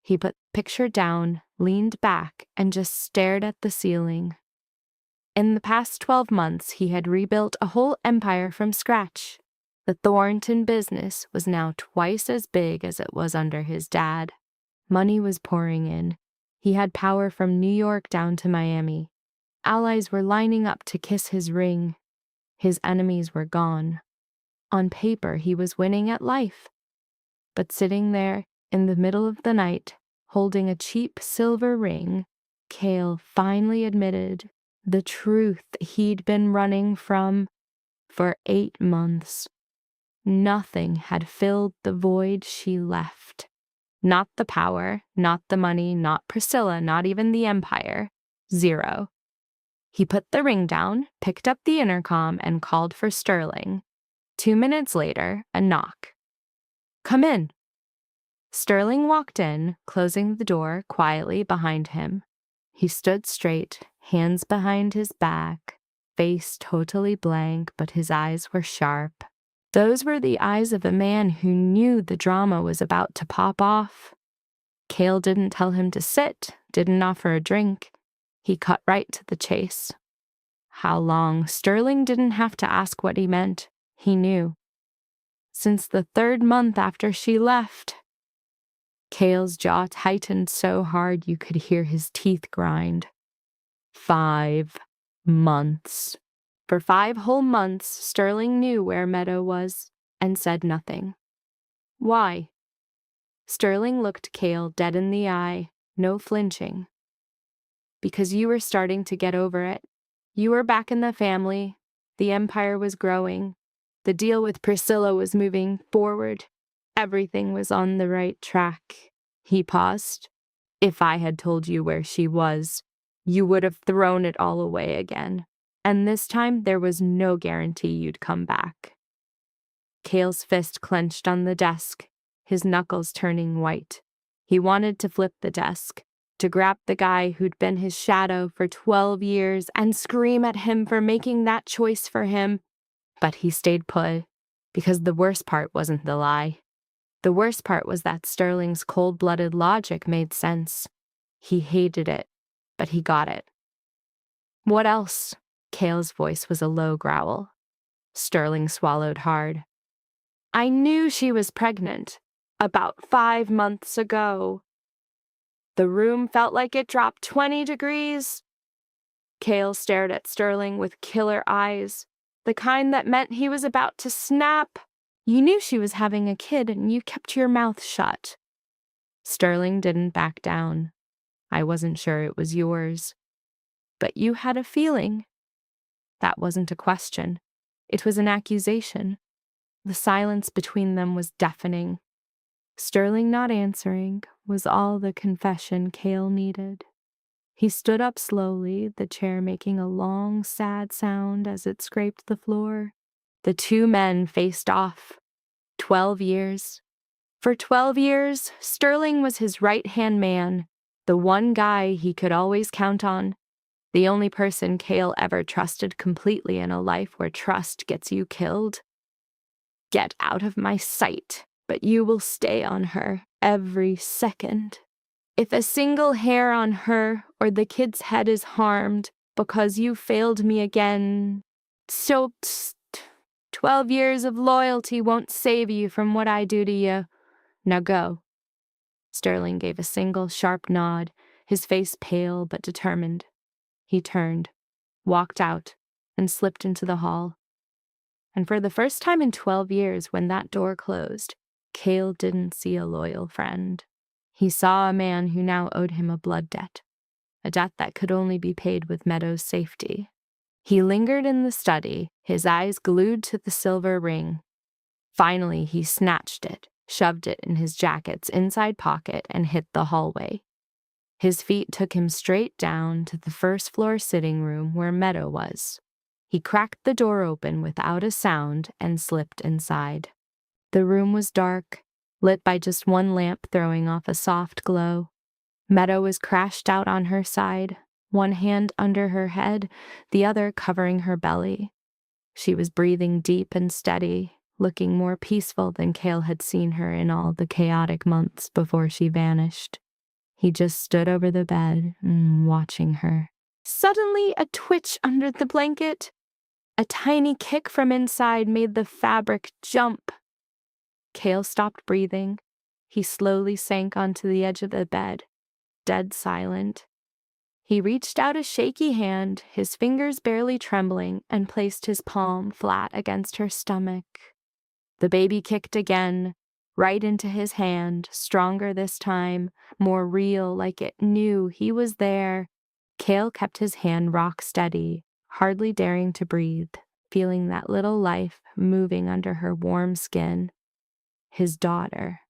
B: He put the picture down, leaned back, and just stared at the ceiling. In the past 12 months, he had rebuilt a whole empire from scratch. The Thornton business was now twice as big as it was under his dad. Money was pouring in. He had power from New York down to Miami. Allies were lining up to kiss his ring. His enemies were gone. On paper, he was winning at life. But sitting there in the middle of the night, holding a cheap silver ring, Cale finally admitted the truth he'd been running from for 8 months. Nothing had filled the void she left. Not the power, not the money, not Priscilla, not even the empire. 0. He put the ring down, picked up the intercom, and called for Sterling. 2 minutes later, a knock. "Come in." Sterling walked in, closing the door quietly behind him. He stood straight, hands behind his back, face totally blank, but his eyes were sharp. Those were the eyes of a man who knew the drama was about to pop off. Cale didn't tell him to sit, didn't offer a drink. He cut right to the chase. How long? Sterling didn't have to ask what he meant. He knew. Since the 3rd month after she left. Cale's jaw tightened so hard you could hear his teeth grind. 5 months. For 5 whole months, Sterling knew where Meadow was and said nothing. Why? Sterling looked Cale dead in the eye, no flinching. Because you were starting to get over it. You were back in the family. The empire was growing. The deal with Priscilla was moving forward. Everything was on the right track. He paused. If I had told you where she was, you would have thrown it all away again. And this time, there was no guarantee you'd come back. Cale's fist clenched on the desk, his knuckles turning white. He wanted to flip the desk, to grab the guy who'd been his shadow for 12 years and scream at him for making that choice for him. But he stayed put, because the worst part wasn't the lie. The worst part was that Sterling's cold-blooded logic made sense. He hated it, but he got it. What else? Cale's voice was a low growl. Sterling swallowed hard. I knew she was pregnant. About 5 months ago. The room felt like it dropped 20 degrees. Cale stared at Sterling with killer eyes, the kind that meant he was about to snap. You knew she was having a kid and you kept your mouth shut. Sterling didn't back down. I wasn't sure it was yours. But you had a feeling. That wasn't a question. It was an accusation. The silence between them was deafening. Sterling not answering was all the confession Cale needed. He stood up slowly, the chair making a long, sad sound as it scraped the floor. The 2 men faced off. 12 years. For 12 years, Sterling was his right-hand man, the one guy he could always count on, the only person Cale ever trusted completely in a life where trust gets you killed. Get out of my sight, but you will stay on her every second. If a single hair on her or the kid's head is harmed because you failed me again, so 12 years of loyalty won't save you from what I do to you. Now go. Sterling gave a single sharp nod, his face pale but determined. He turned, walked out, and slipped into the hall. And for the first time in 12 years, when that door closed, Cale didn't see a loyal friend. He saw a man who now owed him a blood debt, a debt that could only be paid with Meadow's safety. He lingered in the study, his eyes glued to the silver ring. Finally, he snatched it, shoved it in his jacket's inside pocket, and hit the hallway. His feet took him straight down to the first-floor sitting room where Meadow was. He cracked the door open without a sound and slipped inside. The room was dark, lit by just one lamp throwing off a soft glow. Meadow was crashed out on her side, one hand under her head, the other covering her belly. She was breathing deep and steady, looking more peaceful than Cale had seen her in all the chaotic months before she vanished. He just stood over the bed, watching her. Suddenly, a twitch under the blanket. A tiny kick from inside made the fabric jump. Cale stopped breathing, He slowly sank onto the edge of the bed, dead silent. He reached out a shaky hand, his fingers barely trembling, and placed his palm flat against her stomach. The baby kicked again, right into his hand, stronger this time, more real, like it knew he was there. Cale kept his hand rock steady, hardly daring to breathe, feeling that little life moving under her warm skin. His daughter.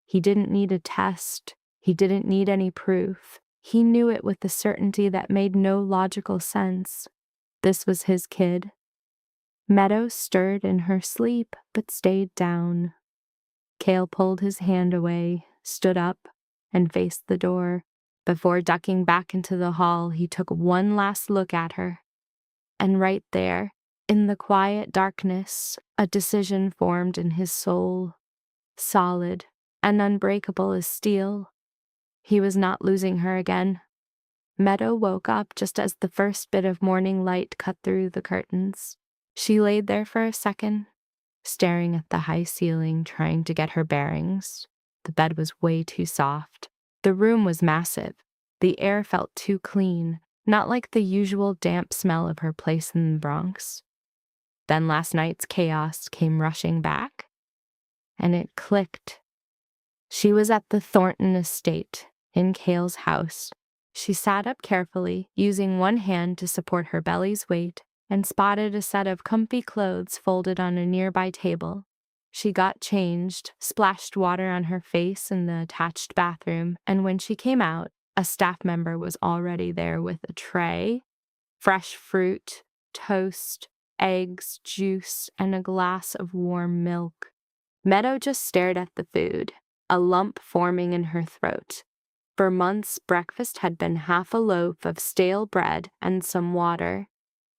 B: He didn't need a test. He didn't need any proof. He knew it with a certainty that made no logical sense. This was his kid. Meadow stirred in her sleep, but stayed down. Cale pulled his hand away, stood up, and faced the door. Before ducking back into the hall, he took one last look at her. And right there, in the quiet darkness, a decision formed in his soul, solid and unbreakable as steel. He was not losing her again. Meadow woke up just as the first bit of morning light cut through the curtains. She laid there for a second, staring at the high ceiling, trying to get her bearings. The bed was way too soft. The room was massive. The air felt too clean, not like the usual damp smell of her place in the Bronx. Then last night's chaos came rushing back, and it clicked. She was at the Thornton estate, in Cale's house. She sat up carefully, using one hand to support her belly's weight, and spotted a set of comfy clothes folded on a nearby table. She got changed, splashed water on her face in the attached bathroom, and when she came out, a staff member was already there with a tray, fresh fruit, toast, eggs, juice, and a glass of warm milk. Meadow just stared at the food, a lump forming in her throat. For months, breakfast had been half a loaf of stale bread and some water.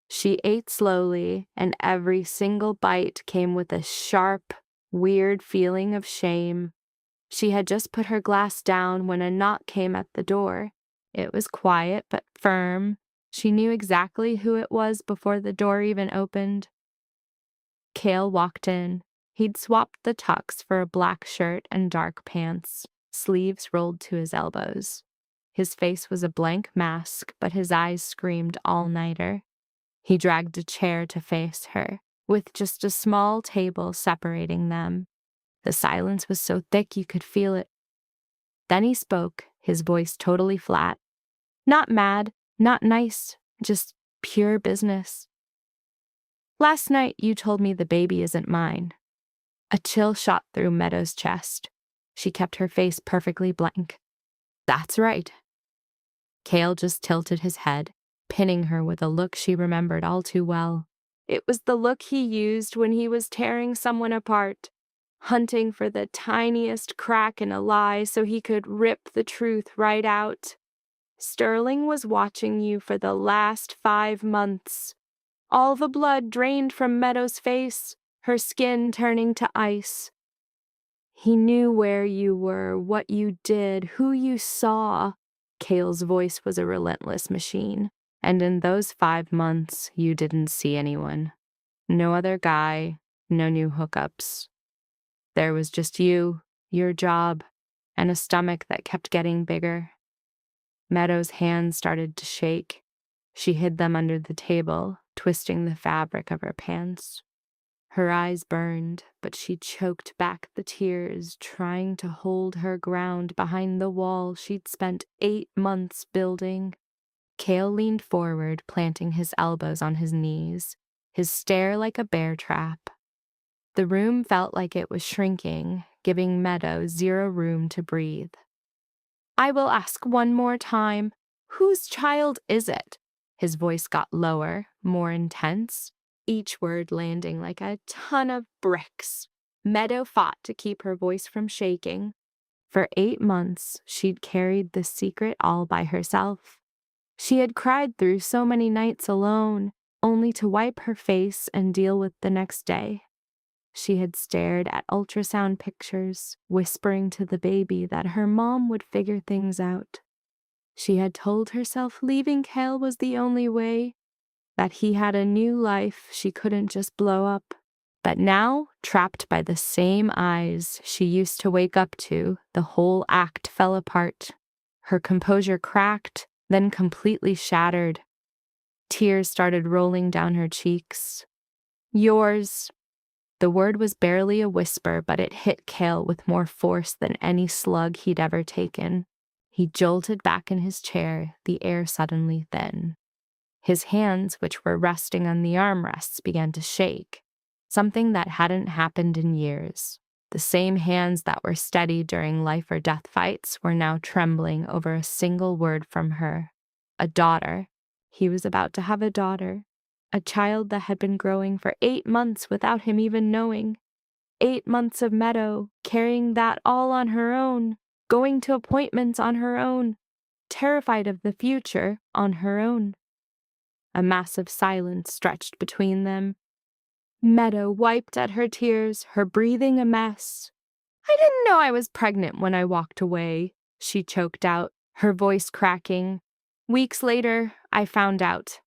B: She ate slowly, and every single bite came with a sharp, weird feeling of shame. She had just put her glass down when a knock came at the door. It was quiet but firm. She knew exactly who it was before the door even opened. Cale walked in. He'd swapped the tux for a black shirt and dark pants, sleeves rolled to his elbows. His face was a blank mask, but his eyes screamed all-nighter. He dragged a chair to face her, with just a small table separating them. The silence was so thick you could feel it. Then he spoke, his voice totally flat. Not mad, not nice, just pure business. Last night you told me the baby isn't mine. A chill shot through Meadow's chest. She kept her face perfectly blank. That's right. Cale just tilted his head, pinning her with a look she remembered all too well. It was the look he used when he was tearing someone apart, hunting for the tiniest crack in a lie so he could rip the truth right out. Sterling was watching you for the last 5 months. All the blood drained from Meadow's face, her skin turning to ice. He knew where you were, what you did, who you saw. Cale's voice was a relentless machine. And in those 5 months, you didn't see anyone. No other guy, no new hookups. There was just you, your job, and a stomach that kept getting bigger. Meadow's hands started to shake. She hid them under the table, twisting the fabric of her pants. Her eyes burned, but she choked back the tears, trying to hold her ground behind the wall she'd spent 8 months building. Cale leaned forward, planting his elbows on his knees, his stare like a bear trap. The room felt like it was shrinking, giving Meadow zero room to breathe. I will ask one more time, whose child is it? His voice got lower, more intense, each word landing like a ton of bricks. Meadow fought to keep her voice from shaking. For 8 months, she'd carried this secret all by herself. She had cried through so many nights alone, only to wipe her face and deal with the next day. She had stared at ultrasound pictures, whispering to the baby that her mom would figure things out. She had told herself leaving Cale was the only way, that he had a new life she couldn't just blow up. But now, trapped by the same eyes she used to wake up to, the whole act fell apart. Her composure cracked, then completely shattered. Tears started rolling down her cheeks. Yours. The word was barely a whisper, but it hit Cale with more force than any slug he'd ever taken. He jolted back in his chair, the air suddenly thin. His hands, which were resting on the armrests, began to shake, something that hadn't happened in years. The same hands that were steady during life or death fights were now trembling over a single word from her. A daughter. He was about to have a daughter. A child that had been growing for 8 months without him even knowing. 8 months of Meadow, carrying that all on her own, going to appointments on her own, terrified of the future on her own. A massive silence stretched between them. Meadow wiped at her tears, her breathing a mess. I didn't know I was pregnant when I walked away, she choked out, her voice cracking. Weeks later, I found out.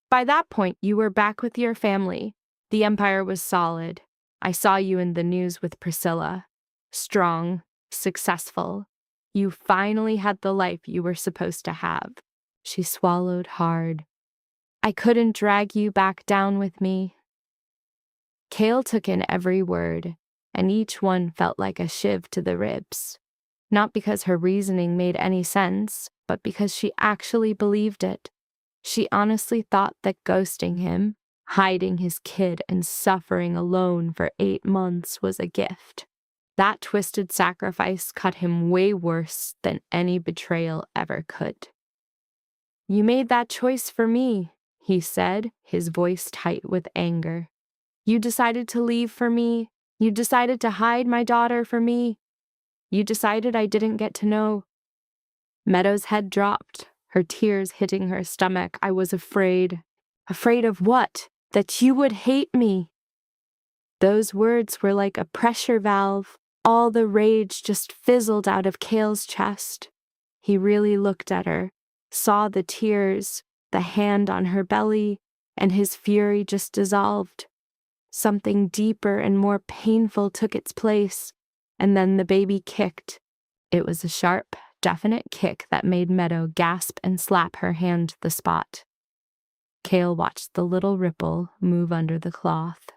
B: By that point, you were back with your family. The empire was solid. I saw you in the news with Priscilla. Strong, successful. You finally had the life you were supposed to have. She swallowed hard. I couldn't drag you back down with me. Cale took in every word, and each one felt like a shiv to the ribs. Not because her reasoning made any sense, but because she actually believed it. She honestly thought that ghosting him, hiding his kid and suffering alone for 8 months was a gift. That twisted sacrifice cut him way worse than any betrayal ever could. You made that choice for me, he said, his voice tight with anger. You decided to leave for me. You decided to hide my daughter for me. You decided I didn't get to know. Meadow's head dropped, her tears hitting her stomach. I was afraid. Afraid of what? That you would hate me. Those words were like a pressure valve. All the rage just fizzled out of Cale's chest. He really looked at her, saw the tears, the hand on her belly, and his fury just dissolved. Something deeper and more painful took its place, and then the baby kicked. It was a sharp, definite kick that made Meadow gasp and slap her hand to the spot. Cale watched the little ripple move under the cloth.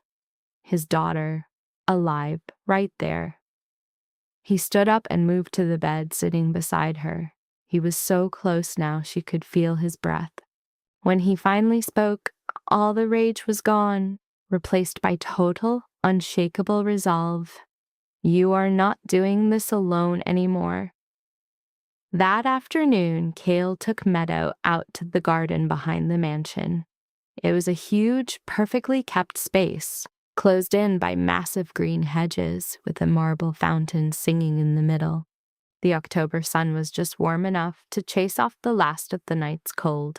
B: His daughter, alive, right there. He stood up and moved to the bed, sitting beside her. He was so close now she could feel his breath. When he finally spoke, all the rage was gone, replaced by total, unshakable resolve. You are not doing this alone anymore. That afternoon, Cale took Meadow out to the garden behind the mansion. It was a huge, perfectly kept space, closed in by massive green hedges, with a marble fountain singing in the middle. The October sun was just warm enough to chase off the last of the night's cold.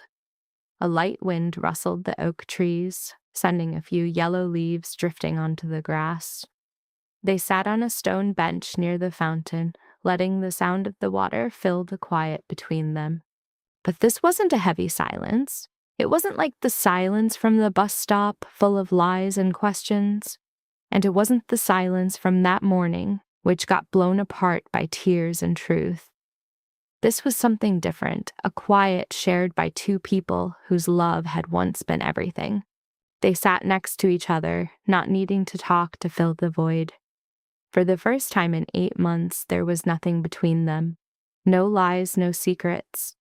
B: A light wind rustled the oak trees, sending a few yellow leaves drifting onto the grass. They sat on a stone bench near the fountain, letting the sound of the water fill the quiet between them. But this wasn't a heavy silence. It wasn't like the silence from the bus stop, full of lies and questions. And it wasn't the silence from that morning, which got blown apart by tears and truth. This was something different, a quiet shared by two people whose love had once been everything. They sat next to each other, not needing to talk to fill the void. For the first time in 8 months, there was nothing between them. No lies, no secrets.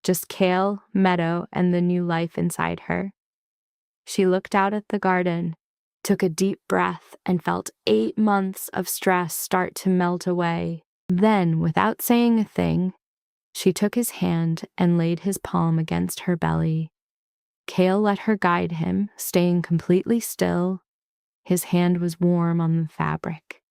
B: Just Cale, Meadow, and the new life inside her. She looked out at the garden, took a deep breath, and felt 8 months of stress start to melt away. Then, without saying a thing, she took his hand and laid his palm against her belly. Cale let her guide him, staying completely still. His hand was warm on the fabric.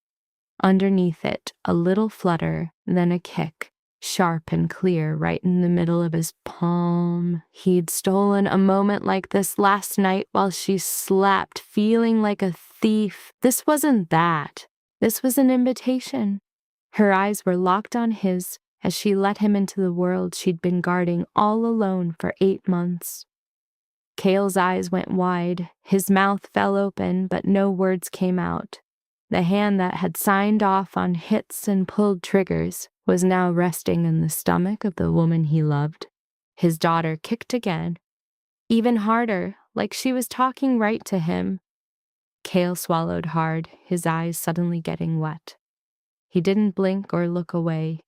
B: Underneath it, a little flutter, then a kick, sharp and clear right in the middle of his palm. He'd stolen a moment like this last night while she slept, feeling like a thief. This wasn't that. This was an invitation. Her eyes were locked on his as she let him into the world she'd been guarding all alone for 8 months. Cale's eyes went wide. His mouth fell open, but no words came out. The hand that had signed off on hits and pulled triggers was now resting in the stomach of the woman he loved. His daughter kicked again, even harder, like she was talking right to him. Cale swallowed hard, his eyes suddenly getting wet. He didn't blink or look away.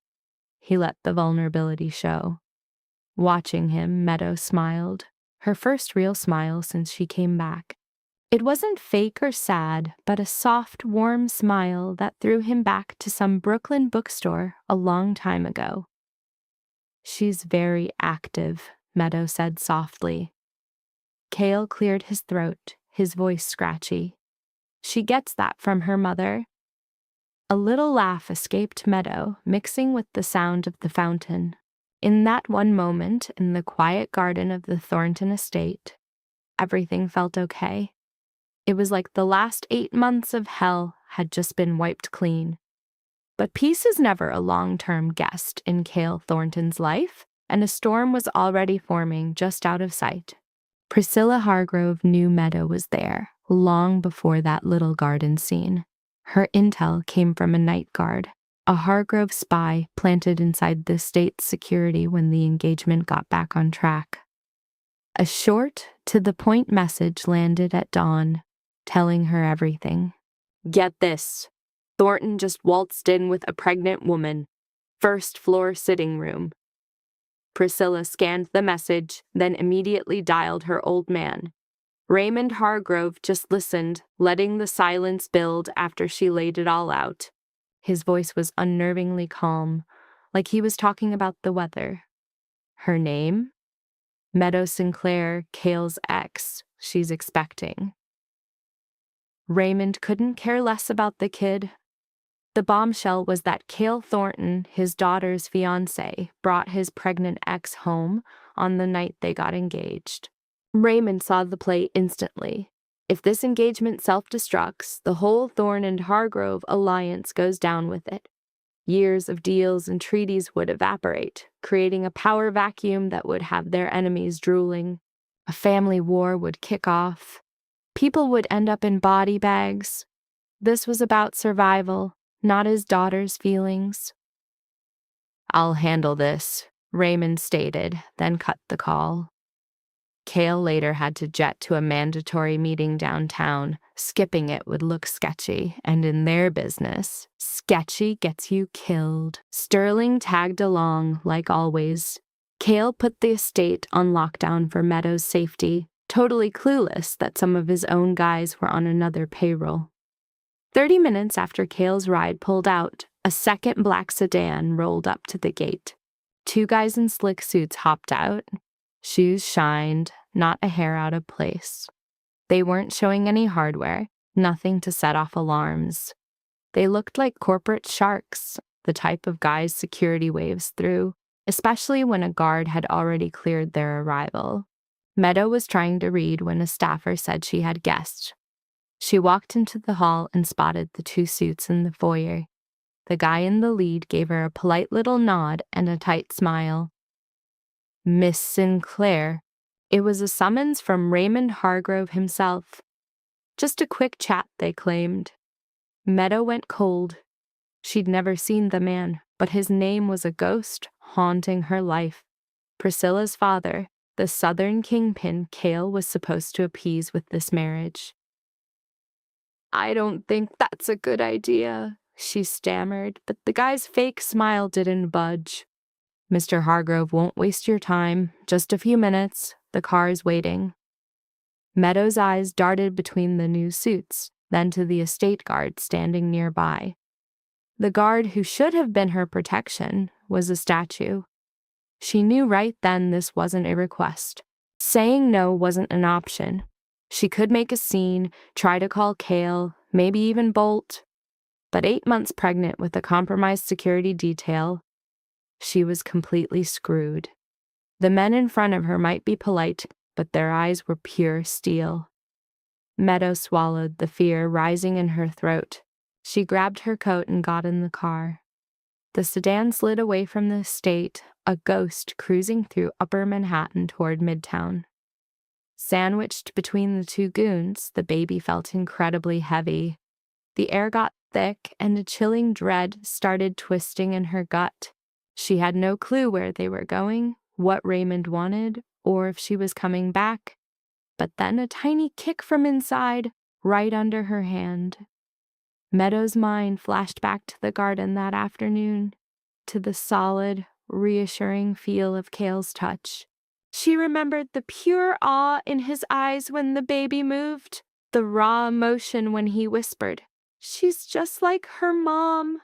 B: He let the vulnerability show. Watching him, Meadow smiled, her first real smile since she came back. It wasn't fake or sad, but a soft, warm smile that threw him back to some Brooklyn bookstore a long time ago. "She's very active," Meadow said softly. Cale cleared his throat, his voice scratchy. "She gets that from her mother." A little laugh escaped Meadow, mixing with the sound of the fountain. In that one moment, in the quiet garden of the Thornton estate, everything felt okay. It was like the last 8 months of hell had just been wiped clean. But peace is never a long-term guest in Cale Thornton's life, and a storm was already forming just out of sight. Priscilla Hargrove knew Meadow was there, long before that little garden scene. Her intel came from a night guard, a Hargrove spy planted inside the state's security when the engagement got back on track. A short, to-the-point message landed at dawn, telling her everything. "Get this. Thornton just waltzed in with a pregnant woman. First-floor sitting room." Priscilla scanned the message, then immediately dialed her old man. Raymond Hargrove just listened, letting the silence build after she laid it all out. His voice was unnervingly calm, like he was talking about the weather. Her name? Meadow Sinclair, Cale's ex. She's expecting. Raymond couldn't care less about the kid. The bombshell was that Cale Thornton, his daughter's fiancé, brought his pregnant ex home on the night they got engaged. Raymond saw the play instantly. If this engagement self-destructs, the whole Thorne and Hargrove alliance goes down with it. Years of deals and treaties would evaporate, creating a power vacuum that would have their enemies drooling. A family war would kick off. People would end up in body bags. This was about survival, not his daughter's feelings. "I'll handle this," Raymond stated, then cut the call. Cale later had to jet to a mandatory meeting downtown. Skipping it would look sketchy, and in their business, sketchy gets you killed. Sterling tagged along, like always. Cale put the estate on lockdown for Meadow's safety, totally clueless that some of his own guys were on another payroll. 30 minutes after Cale's ride pulled out, a second black sedan rolled up to the gate. 2 guys in slick suits hopped out. Shoes shined, not a hair out of place. They weren't showing any hardware, nothing to set off alarms. They looked like corporate sharks, the type of guys security waves through, especially when a guard had already cleared their arrival. Meadow was trying to read when a staffer said she had guests. She walked into the hall and spotted the 2 suits in the foyer. The guy in the lead gave her a polite little nod and a tight smile. "Miss Sinclair." It was a summons from Raymond Hargrove himself. Just a quick chat, they claimed. Meadow went cold. She'd never seen the man, but his name was a ghost haunting her life. Priscilla's father, the Southern kingpin Cale was supposed to appease with this marriage. "I don't think that's a good idea," she stammered, but the guy's fake smile didn't budge. "Mr. Hargrove won't waste your time. Just a few minutes. The car is waiting." Meadow's eyes darted between the new suits, then to the estate guard standing nearby. The guard who should have been her protection was a statue. She knew right then this wasn't a request. Saying no wasn't an option. She could make a scene, try to call Cale, maybe even bolt. But 8 months pregnant with a compromised security detail, she was completely screwed. The men in front of her might be polite, but their eyes were pure steel. Meadow swallowed, the fear rising in her throat. She grabbed her coat and got in the car. The sedan slid away from the estate, a ghost cruising through Upper Manhattan toward Midtown. Sandwiched between the two goons, the baby felt incredibly heavy. The air got thick, and a chilling dread started twisting in her gut. She had no clue where they were going, what Raymond wanted, or if she was coming back. But then a tiny kick from inside, right under her hand. Meadow's mind flashed back to the garden that afternoon, to the solid, reassuring feel of Cale's touch. She remembered the pure awe in his eyes when the baby moved, the raw emotion when he whispered, "She's just like her mom."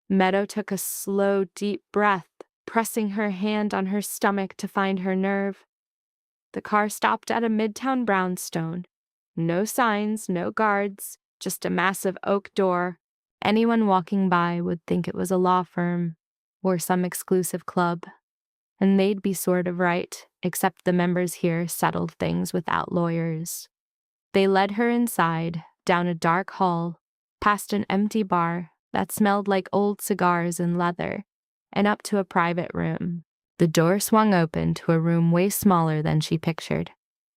B: Meadow took a slow, deep breath, pressing her hand on her stomach to find her nerve. The car stopped at a midtown brownstone. No signs, no guards, just a massive oak door. Anyone walking by would think it was a law firm or some exclusive club. And they'd be sort of right, except the members here settled things without lawyers. They led her inside, down a dark hall, past an empty bar that smelled like old cigars and leather, and up to a private room. The door swung open to a room way smaller than she pictured.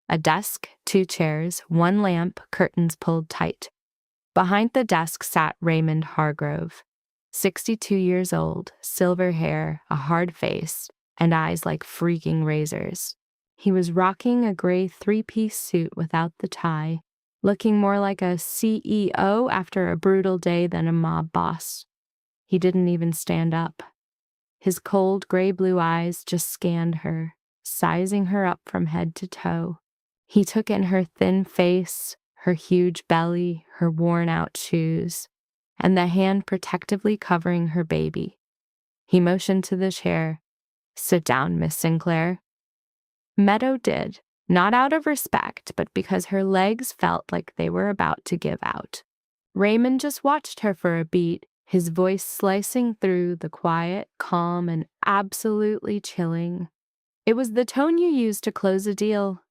B: A desk, 2 chairs, 1 lamp, curtains pulled tight. Behind the desk sat Raymond Hargrove, 62 years old, silver hair, a hard face, and eyes like freaking razors. He was rocking a gray 3-piece suit without the tie, looking more like a CEO after a brutal day than a mob boss. He didn't even stand up. His cold gray-blue eyes just scanned her, sizing her up from head to toe. He took in her thin face, her huge belly, her worn-out shoes, and the hand protectively covering her baby. He motioned to the chair. "Sit down, Miss Sinclair." Meadow did, not out of respect, but because her legs felt like they were about to give out. Raymond just watched her for a beat, his voice slicing through the quiet, calm, and absolutely chilling. It was the tone you use to close a deal.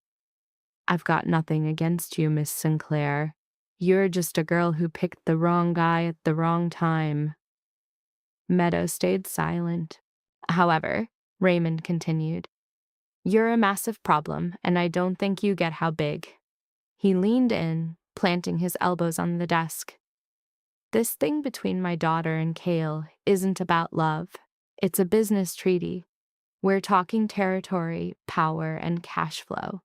B: "I've got nothing against you, Miss Sinclair. You're just a girl who picked the wrong guy at the wrong time." Meadow stayed silent. "However," Raymond continued, "you're a massive problem, and I don't think you get how big." He leaned in, planting his elbows on the desk. "This thing between my daughter and Cale isn't about love. It's a business treaty. We're talking territory, power, and cash flow.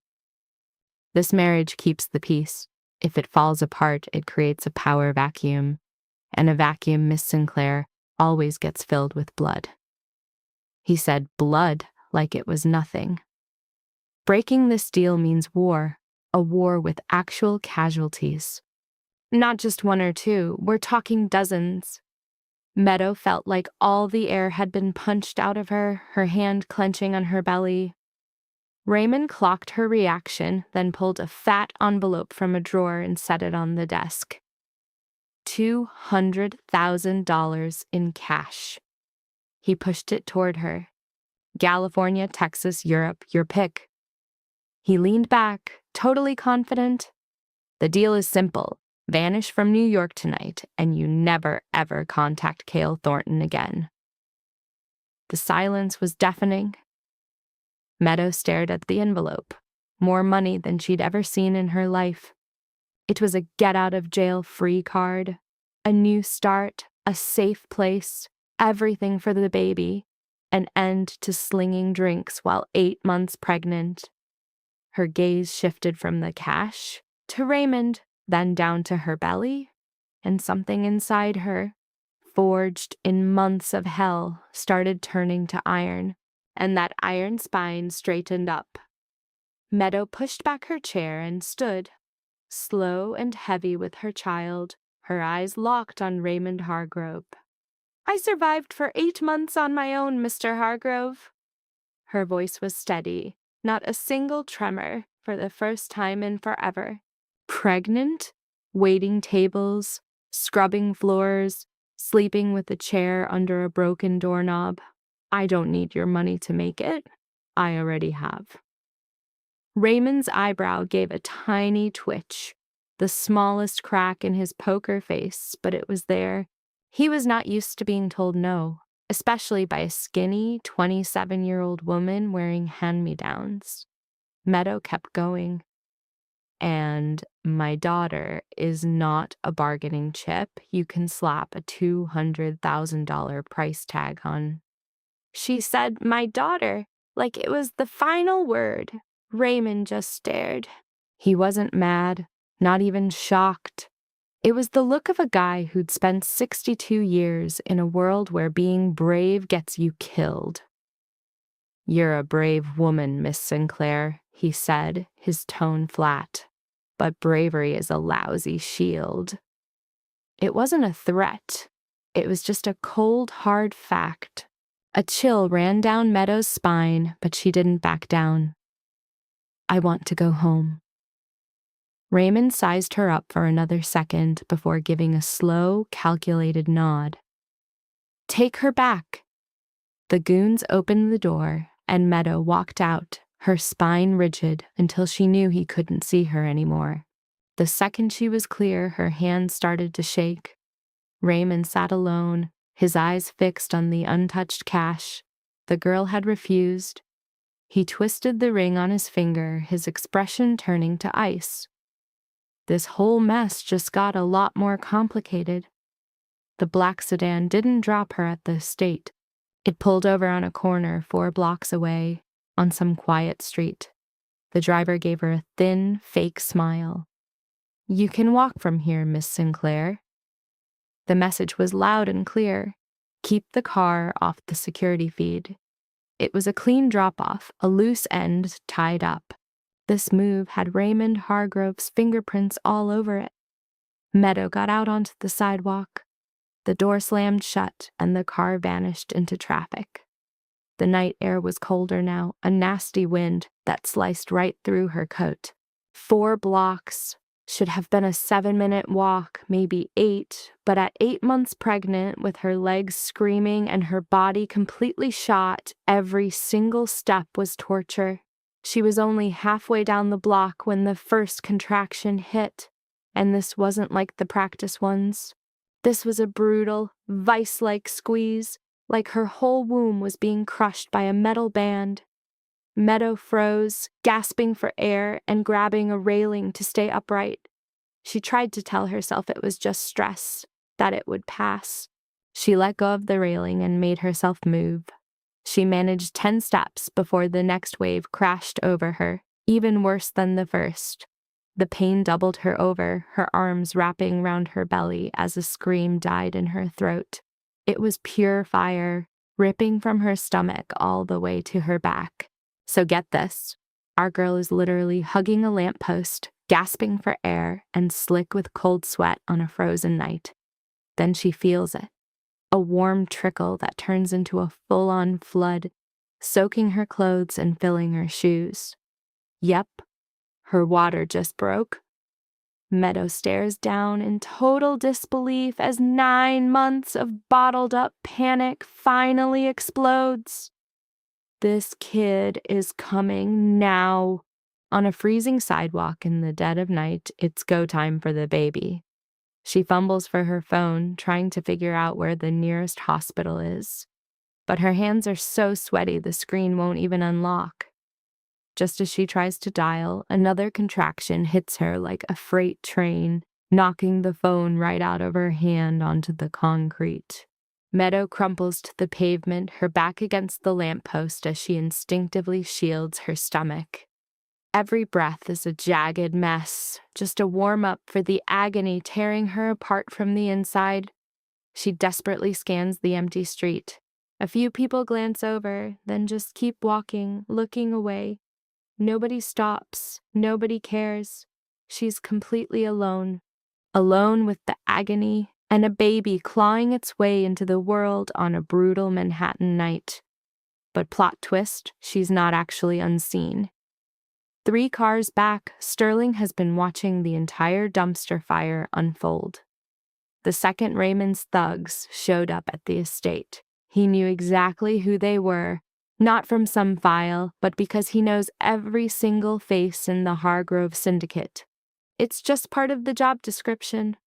B: This marriage keeps the peace. If it falls apart, it creates a power vacuum. And a vacuum, Miss Sinclair, always gets filled with blood." He said blood like it was nothing. "Breaking this deal means war, a war with actual casualties. Not just 1 or 2, we're talking dozens." Meadow felt like all the air had been punched out of her, her hand clenching on her belly. Raymond clocked her reaction, then pulled a fat envelope from a drawer and set it on the desk. $200,000 in cash. He pushed it toward her. "California, Texas, Europe, your pick." He leaned back, totally confident. "The deal is simple. Vanish from New York tonight, and you never, ever contact Cale Thornton again." The silence was deafening. Meadow stared at the envelope. More money than she'd ever seen in her life. It was a get-out-of-jail-free card. A new start, a safe place, everything for the baby. An end to slinging drinks while 8 months pregnant. Her gaze shifted from the cash to Raymond, then down to her belly, and something inside her, forged in months of hell, started turning to iron, and that iron spine straightened up. Meadow pushed back her chair and stood, slow and heavy with her child, her eyes locked on Raymond Hargrove. "I survived for 8 months on my own, Mr. Hargrove." Her voice was steady, not a single tremor, for the first time in forever. "Pregnant? Waiting tables, scrubbing floors, sleeping with a chair under a broken doorknob. I don't need your money to make it. I already have." Raymond's eyebrow gave a tiny twitch, the smallest crack in his poker face, but it was there. He was not used to being told no, especially by a skinny, 27-year-old woman wearing hand-me-downs. Meadow kept going. And my daughter is not a bargaining chip you can slap a $200,000 price tag on. She said, "My daughter," like it was the final word. Raymond just stared. He wasn't mad, not even shocked. It was the look of a guy who'd spent 62 years in a world where being brave gets you killed. "You're a brave woman, Miss Sinclair," he said, his tone flat. "But bravery is a lousy shield." It wasn't a threat. It was just a cold, hard fact. A chill ran down Meadow's spine, but she didn't back down. "I want to go home." Raymond sized her up for another second before giving a slow, calculated nod. "Take her back." The goons opened the door, and Meadow walked out, her spine rigid until she knew he couldn't see her anymore. The second she was clear, her hands started to shake. Raymond sat alone, his eyes fixed on the untouched cash. The girl had refused. He twisted the ring on his finger, his expression turning to ice. This whole mess just got a lot more complicated. The black sedan didn't drop her at the estate. It pulled over on a corner 4 blocks away, on some quiet street. The driver gave her a thin, fake smile. "You can walk from here, Miss Sinclair." The message was loud and clear. Keep the car off the security feed. It was a clean drop-off, a loose end tied up. This move had Raymond Hargrove's fingerprints all over it. Meadow got out onto the sidewalk. The door slammed shut, and the car vanished into traffic. The night air was colder now, a nasty wind that sliced right through her coat. 4 blocks should have been a 7-minute walk, maybe 8, but at 8 months pregnant, with her legs screaming and her body completely shot, every single step was torture. She was only halfway down the block when the first contraction hit, and this wasn't like the practice ones. This was a brutal, vice-like squeeze, like her whole womb was being crushed by a metal band. Meadow froze, gasping for air and grabbing a railing to stay upright. She tried to tell herself it was just stress, that it would pass. She let go of the railing and made herself move. She managed 10 steps before the next wave crashed over her, even worse than the first. The pain doubled her over, her arms wrapping round her belly as a scream died in her throat. It was pure fire, ripping from her stomach all the way to her back. So get this. Our girl is literally hugging a lamppost, gasping for air, and slick with cold sweat on a frozen night. Then she feels it. A warm trickle that turns into a full-on flood, soaking her clothes and filling her shoes. Yep, her water just broke. Meadow stares down in total disbelief as 9 months of bottled-up panic finally explodes. This kid is coming now. On a freezing sidewalk in the dead of night, it's go time for the baby. She fumbles for her phone, trying to figure out where the nearest hospital is. But her hands are so sweaty the screen won't even unlock. Just as she tries to dial, another contraction hits her like a freight train, knocking the phone right out of her hand onto the concrete. Meadow crumples to the pavement, her back against the lamppost as she instinctively shields her stomach. Every breath is a jagged mess, just a warm-up for the agony tearing her apart from the inside. She desperately scans the empty street. A few people glance over, then just keep walking, looking away. Nobody stops. Nobody cares. She's completely alone. Alone with the agony and a baby clawing its way into the world on a brutal Manhattan night. But plot twist, she's not actually unseen. 3 cars back, Sterling has been watching the entire dumpster fire unfold. The second Raymond's thugs showed up at the estate. He knew exactly who they were, not from some file, but because he knows every single face in the Hargrove syndicate. It's just part of the job description.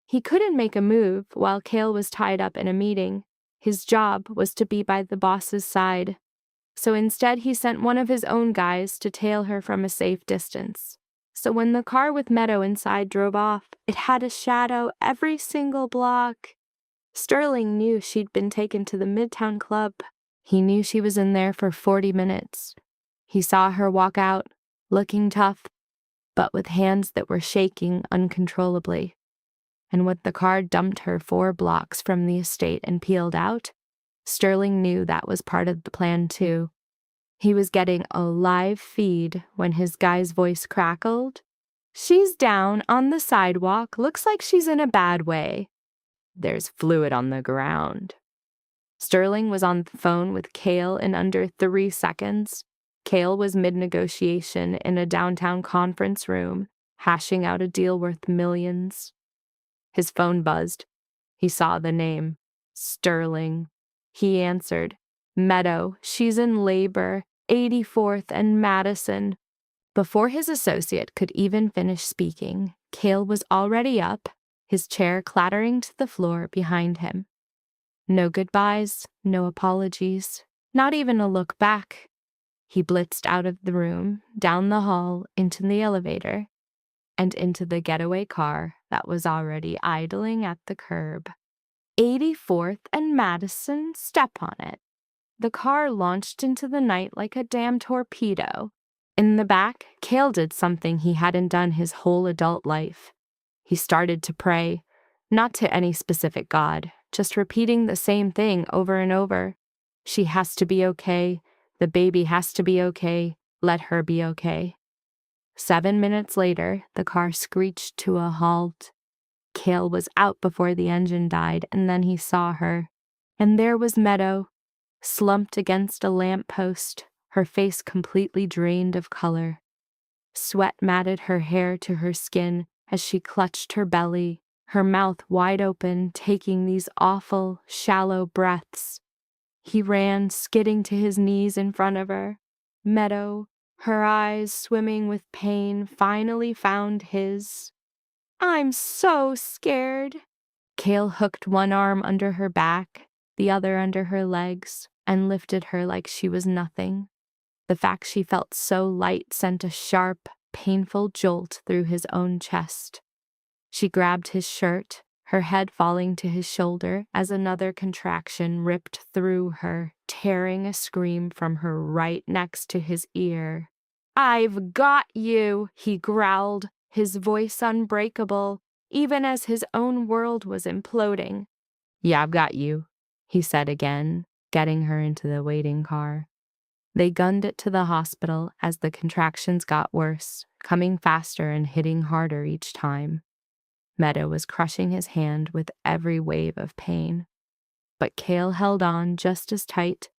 B: He couldn't make a move while Cale was tied up in a meeting. His job was to be by the boss's side. So instead, he sent one of his own guys to tail her from a safe distance. So when the car with Meadow inside drove off, it had a shadow every single block. Sterling knew she'd been taken to the Midtown Club. He knew she was in there for 40 minutes. He saw her walk out, looking tough, but with hands that were shaking uncontrollably. And when the car dumped her 4 blocks from the estate and peeled out, Sterling knew that was part of the plan too. He was getting a live feed when his guy's voice crackled. "She's down on the sidewalk. Looks like she's in a bad way. There's fluid on the ground." Sterling was on the phone with Cale in under 3 seconds. Cale was mid-negotiation in a downtown conference room, hashing out a deal worth millions. His phone buzzed. He saw the name. Sterling. He answered. "Meadow, she's in labor, 84th and Madison." Before his associate could even finish speaking, Cale was already up, his chair clattering to the floor behind him. No goodbyes, no apologies, not even a look back. He blitzed out of the room, down the hall, into the elevator, and into the getaway car that was already idling at the curb. 84th and Madison, step on it. The car launched into the night like a damn torpedo. In the back, Cale did something he hadn't done his whole adult life. He started to pray, not to any specific god, just repeating the same thing over and over. She has to be okay. The baby has to be okay. Let her be okay. 7 minutes later, the car screeched to a halt. Cale was out before the engine died, and then he saw her. And there was Meadow, slumped against a lamppost, her face completely drained of color. Sweat matted her hair to her skin as she clutched her belly, her mouth wide open, taking these awful, shallow breaths. He ran, skidding to his knees in front of her. Meadow, her eyes swimming with pain, finally found his. "I'm so scared." Cale hooked one arm under her back, the other under her legs, and lifted her like she was nothing. The fact she felt so light sent a sharp, painful jolt through his own chest. She grabbed his shirt, her head falling to his shoulder as another contraction ripped through her, tearing a scream from her right next to his ear. "I've got you," he growled, his voice unbreakable, even as his own world was imploding. "Yeah, I've got you," he said again, getting her into the waiting car. They gunned it to the hospital as the contractions got worse, coming faster and hitting harder each time. Meadow was crushing his hand with every wave of pain. But Cale held on just as tight.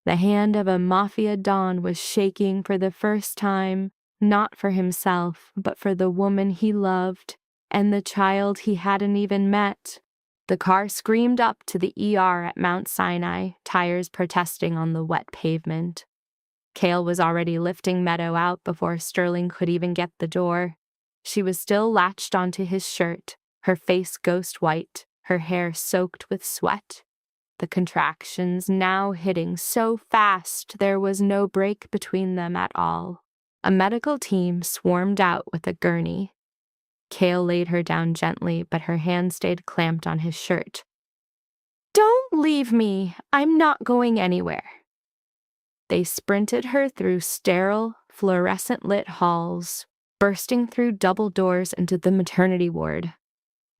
B: The hand of a Mafia Don was shaking for the first time, not for himself, but for the woman he loved and the child he hadn't even met. The car screamed up to the ER at Mount Sinai, tires protesting on the wet pavement. Cale was already lifting Meadow out before Sterling could even get the door. She was still latched onto his shirt, her face ghost white, her hair soaked with sweat. The contractions now hitting so fast there was no break between them at all. A medical team swarmed out with a gurney. Cale laid her down gently, but her hand stayed clamped on his shirt. "Don't leave me. I'm not going anywhere." They sprinted her through sterile, fluorescent-lit halls, bursting through double doors into the maternity ward.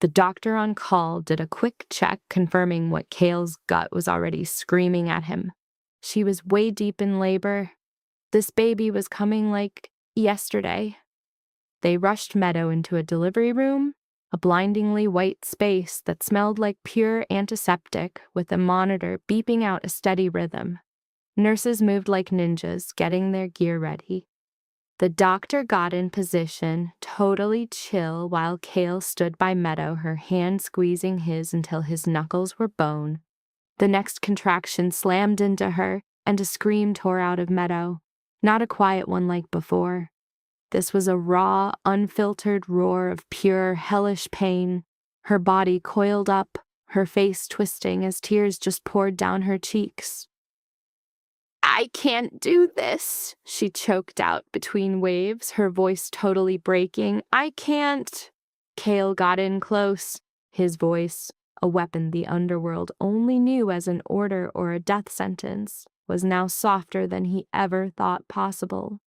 B: The doctor on call did a quick check, confirming what Cale's gut was already screaming at him. She was way deep in labor. This baby was coming like yesterday. They rushed Meadow into a delivery room, a blindingly white space that smelled like pure antiseptic, with a monitor beeping out a steady rhythm. Nurses moved like ninjas, getting their gear ready. The doctor got in position, totally chill, while Cale stood by Meadow, her hand squeezing his until his knuckles were bone. The next contraction slammed into her, and a scream tore out of Meadow. Not a quiet one like before. This was a raw, unfiltered roar of pure, hellish pain. Her body coiled up, her face twisting as tears just poured down her cheeks. I can't do this, she choked out between waves, her voice totally breaking. I can't. Cale got in close. His voice, a weapon the underworld only knew as an order or a death sentence, was now softer than he ever thought possible.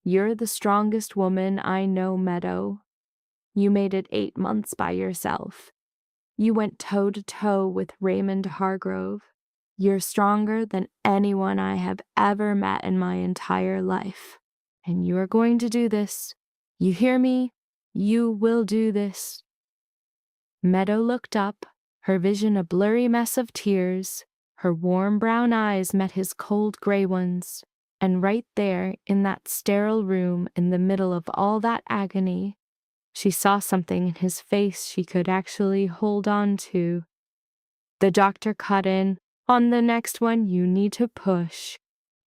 B: You're the strongest woman I know, Meadow. You made it 8 months by yourself. You went toe-to-toe with Raymond Hargrove. You're stronger than anyone I have ever met in my entire life. And you're going to do this. You hear me? You will do this. Meadow looked up, her vision a blurry mess of tears. Her warm brown eyes met his cold gray ones. And right there, in that sterile room, in the middle of all that agony, she saw something in his face she could actually hold on to. The doctor cut in. On the next one, you need to push.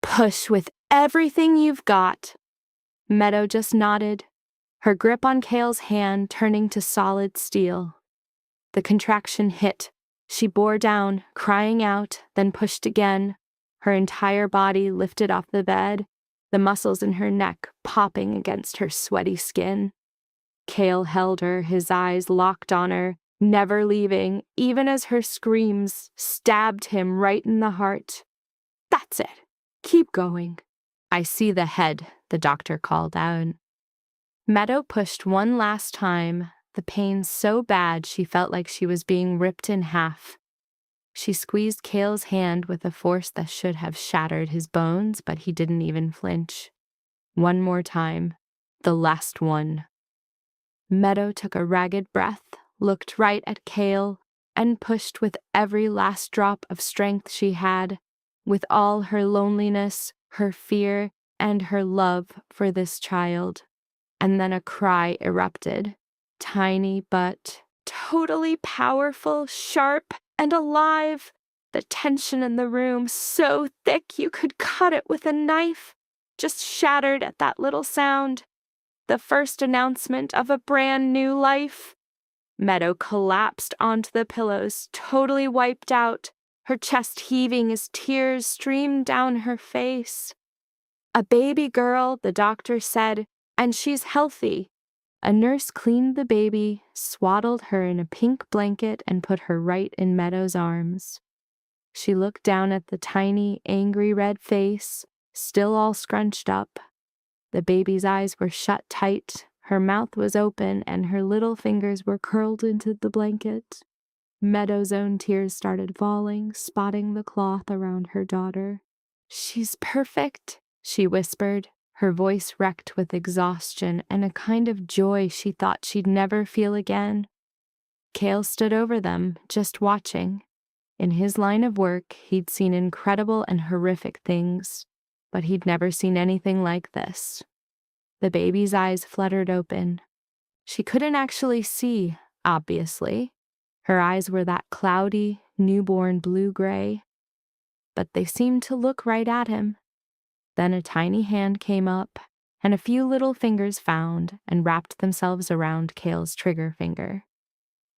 B: Push with everything you've got. Meadow just nodded, her grip on Cale's hand turning to solid steel. The contraction hit. She bore down, crying out, then pushed again, her entire body lifted off the bed, the muscles in her neck popping against her sweaty skin. Cale held her, his eyes locked on her, never leaving, even as her screams stabbed him right in the heart. That's it. Keep going. I see the head, the doctor called out. Meadow pushed one last time, the pain so bad she felt like she was being ripped in half. She squeezed Cale's hand with a force that should have shattered his bones, but he didn't even flinch. One more time. The last one. Meadow took a ragged breath, looked right at Cale, and pushed with every last drop of strength she had, with all her loneliness, her fear, and her love for this child. And then a cry erupted, tiny but totally powerful, sharp, and alive. The tension in the room, so thick you could cut it with a knife, just shattered at that little sound. The first announcement of a brand new life. Meadow collapsed onto the pillows, totally wiped out, her chest heaving as tears streamed down her face. A baby girl, the doctor said, and she's healthy. A nurse cleaned the baby, swaddled her in a pink blanket, and put her right in Meadow's arms. She looked down at the tiny, angry red face, still all scrunched up. The baby's eyes were shut tight, her mouth was open, and her little fingers were curled into the blanket. Meadow's own tears started falling, spotting the cloth around her daughter. She's perfect, she whispered, her voice wrecked with exhaustion and a kind of joy she thought she'd never feel again. Cale stood over them, just watching. In his line of work, he'd seen incredible and horrific things, but he'd never seen anything like this. The baby's eyes fluttered open. She couldn't actually see, obviously. Her eyes were that cloudy, newborn blue-gray. But they seemed to look right at him. Then a tiny hand came up, and a few little fingers found and wrapped themselves around Cale's trigger finger.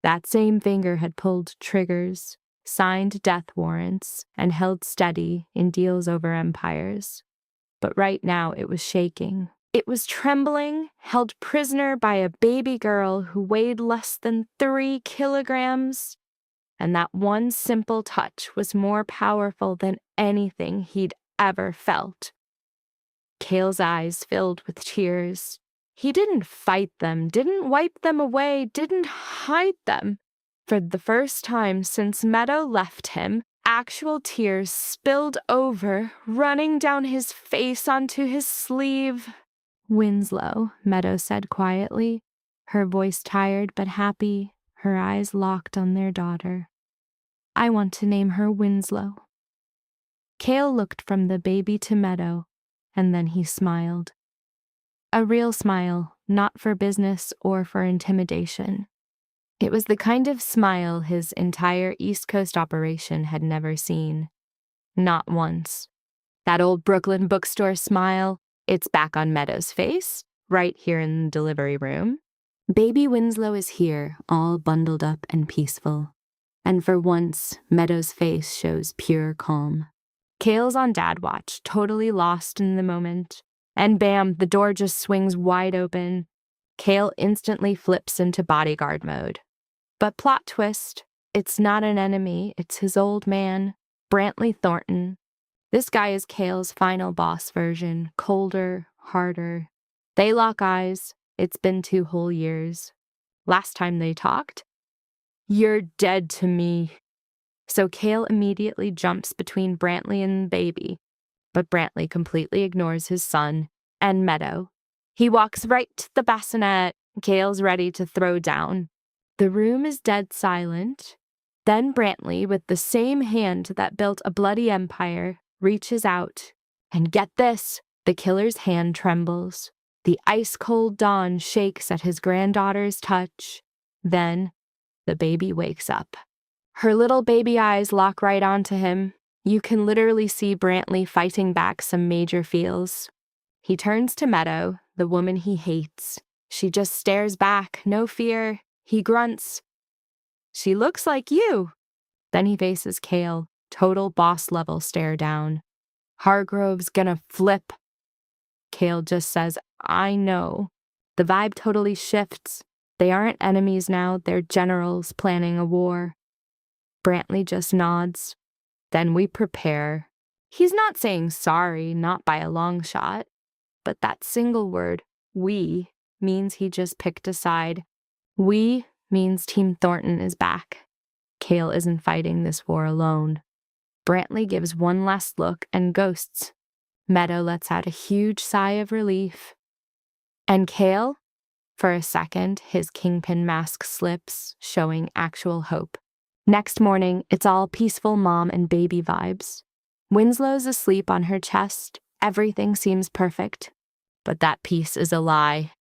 B: That same finger had pulled triggers, signed death warrants, and held steady in deals over empires. But right now it was shaking. It was trembling, held prisoner by a baby girl who weighed less than 3 kilograms. And that one simple touch was more powerful than anything he'd ever felt. Cale's eyes filled with tears. He didn't fight them, didn't wipe them away, didn't hide them. For the first time since Meadow left him, actual tears spilled over, running down his face onto his sleeve. Winslow, Meadow said quietly, her voice tired but happy, her eyes locked on their daughter. I want to name her Winslow. Cale looked from the baby to Meadow, and then he smiled. A real smile, not for business or for intimidation. It was the kind of smile his entire East Coast operation had never seen. Not once. That old Brooklyn bookstore smile, it's back on Meadow's face, right here in the delivery room. Baby Winslow is here, all bundled up and peaceful. And for once, Meadow's face shows pure calm. Kale's on dad watch, totally lost in the moment. And bam, the door just swings wide open. Kale instantly flips into bodyguard mode. But plot twist, it's not an enemy, it's his old man, Brantley Thornton. This guy is Kale's final boss version, colder, harder. They lock eyes. It's been 2 whole years. Last time they talked, "You're dead to me." So Kale immediately jumps between Brantley and baby, but Brantley completely ignores his son and Meadow. He walks right to the bassinet. Kale's ready to throw down. The room is dead silent. Then Brantley, with the same hand that built a bloody empire, reaches out. And get this, the killer's hand trembles. The ice-cold dawn shakes at his granddaughter's touch. Then, the baby wakes up. Her little baby eyes lock right onto him. You can literally see Brantley fighting back some major feels. He turns to Meadow, the woman he hates. She just stares back, no fear. He grunts. "She looks like you." Then he faces Kale, total boss-level stare down. Hargrove's gonna flip. Kale just says, "I know." The vibe totally shifts. They aren't enemies now, they're generals planning a war. Brantley just nods. Then we prepare. He's not saying sorry, not by a long shot. But that single word, "we," means he just picked a side. "We" means Team Thornton is back. Kale isn't fighting this war alone. Brantley gives one last look and ghosts. Meadow lets out a huge sigh of relief. And Kale? For a second, his kingpin mask slips, showing actual hope. Next morning, it's all peaceful mom and baby vibes. Winslow's asleep on her chest. Everything seems perfect. But that peace is a lie.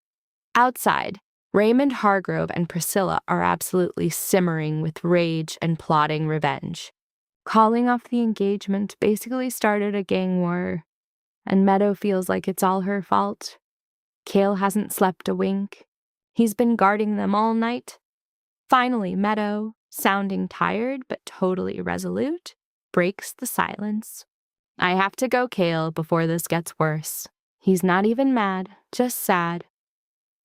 B: Outside, Raymond Hargrove and Priscilla are absolutely simmering with rage and plotting revenge. Calling off the engagement basically started a gang war, and Meadow feels like it's all her fault. Kale hasn't slept a wink. He's been guarding them all night. Finally, Meadow, sounding tired but totally resolute, breaks the silence. "I have to go, Kale, before this gets worse." He's not even mad, just sad.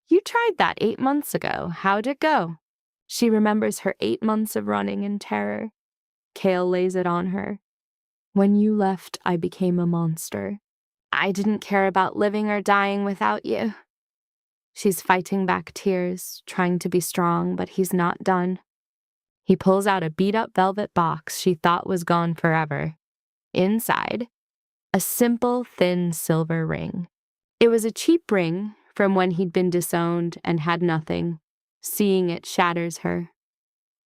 B: "You tried that 8 months ago. How'd it go?" She remembers her 8 months of running in terror. Kale lays it on her. "When you left, I became a monster. I didn't care about living or dying without you." She's fighting back tears, trying to be strong, but he's not done. He pulls out a beat-up velvet box she thought was gone forever. Inside, a simple, thin silver ring. It was a cheap ring from when he'd been disowned and had nothing. Seeing it shatters her.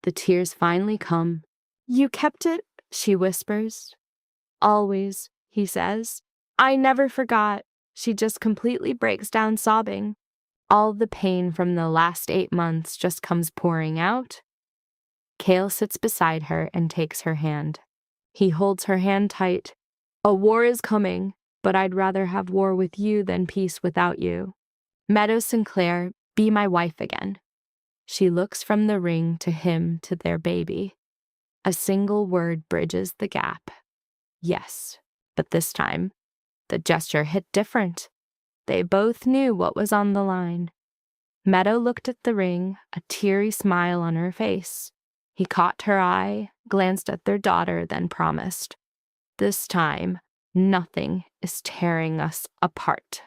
B: The tears finally come. "You kept it?" she whispers. "Always," he says. "I never forgot." She just completely breaks down sobbing. All the pain from the last 8 months just comes pouring out. Kale sits beside her and takes her hand. He holds her hand tight. "A war is coming, but I'd rather have war with you than peace without you. Meadow Sinclair, be my wife again." She looks from the ring to him to their baby. A single word bridges the gap. Yes, but this time, the gesture hit different. They both knew what was on the line. Meadow looked at the ring, a teary smile on her face. He caught her eye, glanced at their daughter, then promised, "This time, nothing is tearing us apart."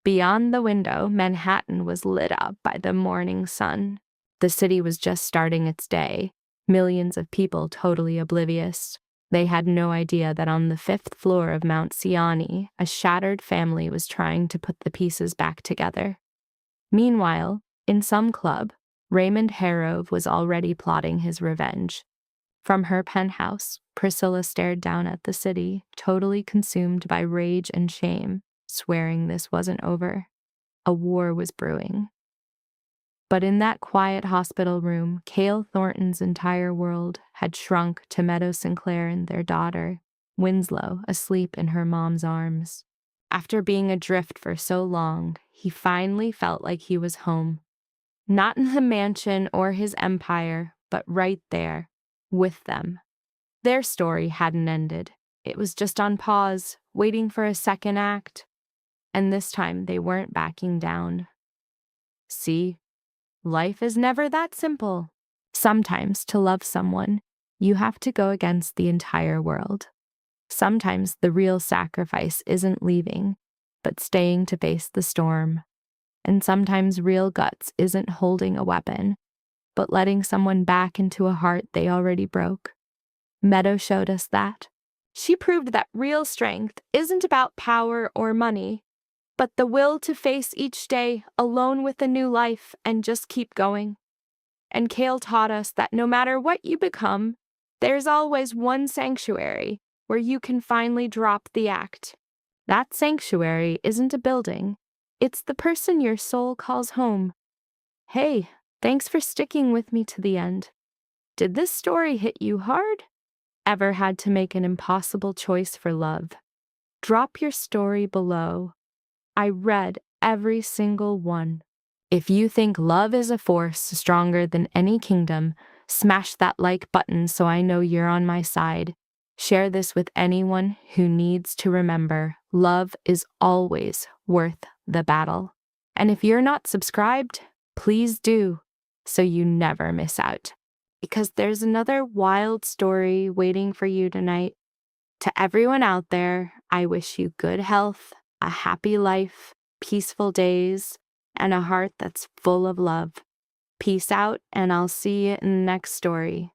B: Beyond the window, Manhattan was lit up by the morning sun. The city was just starting its day, millions of people totally oblivious. They had no idea that on the 5th floor of Mount Siani, a shattered family was trying to put the pieces back together. Meanwhile, in some club, Raymond Hargrove was already plotting his revenge. From her penthouse, Priscilla stared down at the city, totally consumed by rage and shame, swearing this wasn't over. A war was brewing. But in that quiet hospital room, Kale Thornton's entire world had shrunk to Meadow Sinclair and their daughter, Winslow, asleep in her mom's arms. After being adrift for so long, he finally felt like he was home. Not in the mansion or his empire, but right there, with them. Their story hadn't ended. It was just on pause, waiting for a second act. And this time they weren't backing down. See, life is never that simple. Sometimes to love someone, you have to go against the entire world. Sometimes the real sacrifice isn't leaving, but staying to face the storm. And sometimes real guts isn't holding a weapon, but letting someone back into a heart they already broke. Meadow showed us that. She proved that real strength isn't about power or money, but the will to face each day alone with a new life and just keep going. And Kale taught us that no matter what you become, there's always one sanctuary where you can finally drop the act. That sanctuary isn't a building, it's the person your soul calls home. Hey, thanks for sticking with me to the end. Did this story hit you hard? Ever had to make an impossible choice for love? Drop your story below. I read every single one. If you think love is a force stronger than any kingdom, smash that like button so I know you're on my side. Share this with anyone who needs to remember love is always worth the battle. And if you're not subscribed, please do, so you never miss out. Because there's another wild story waiting for you tonight. To everyone out there, I wish you good health, a happy life, peaceful days, and a heart that's full of love. Peace out, and I'll see you in the next story.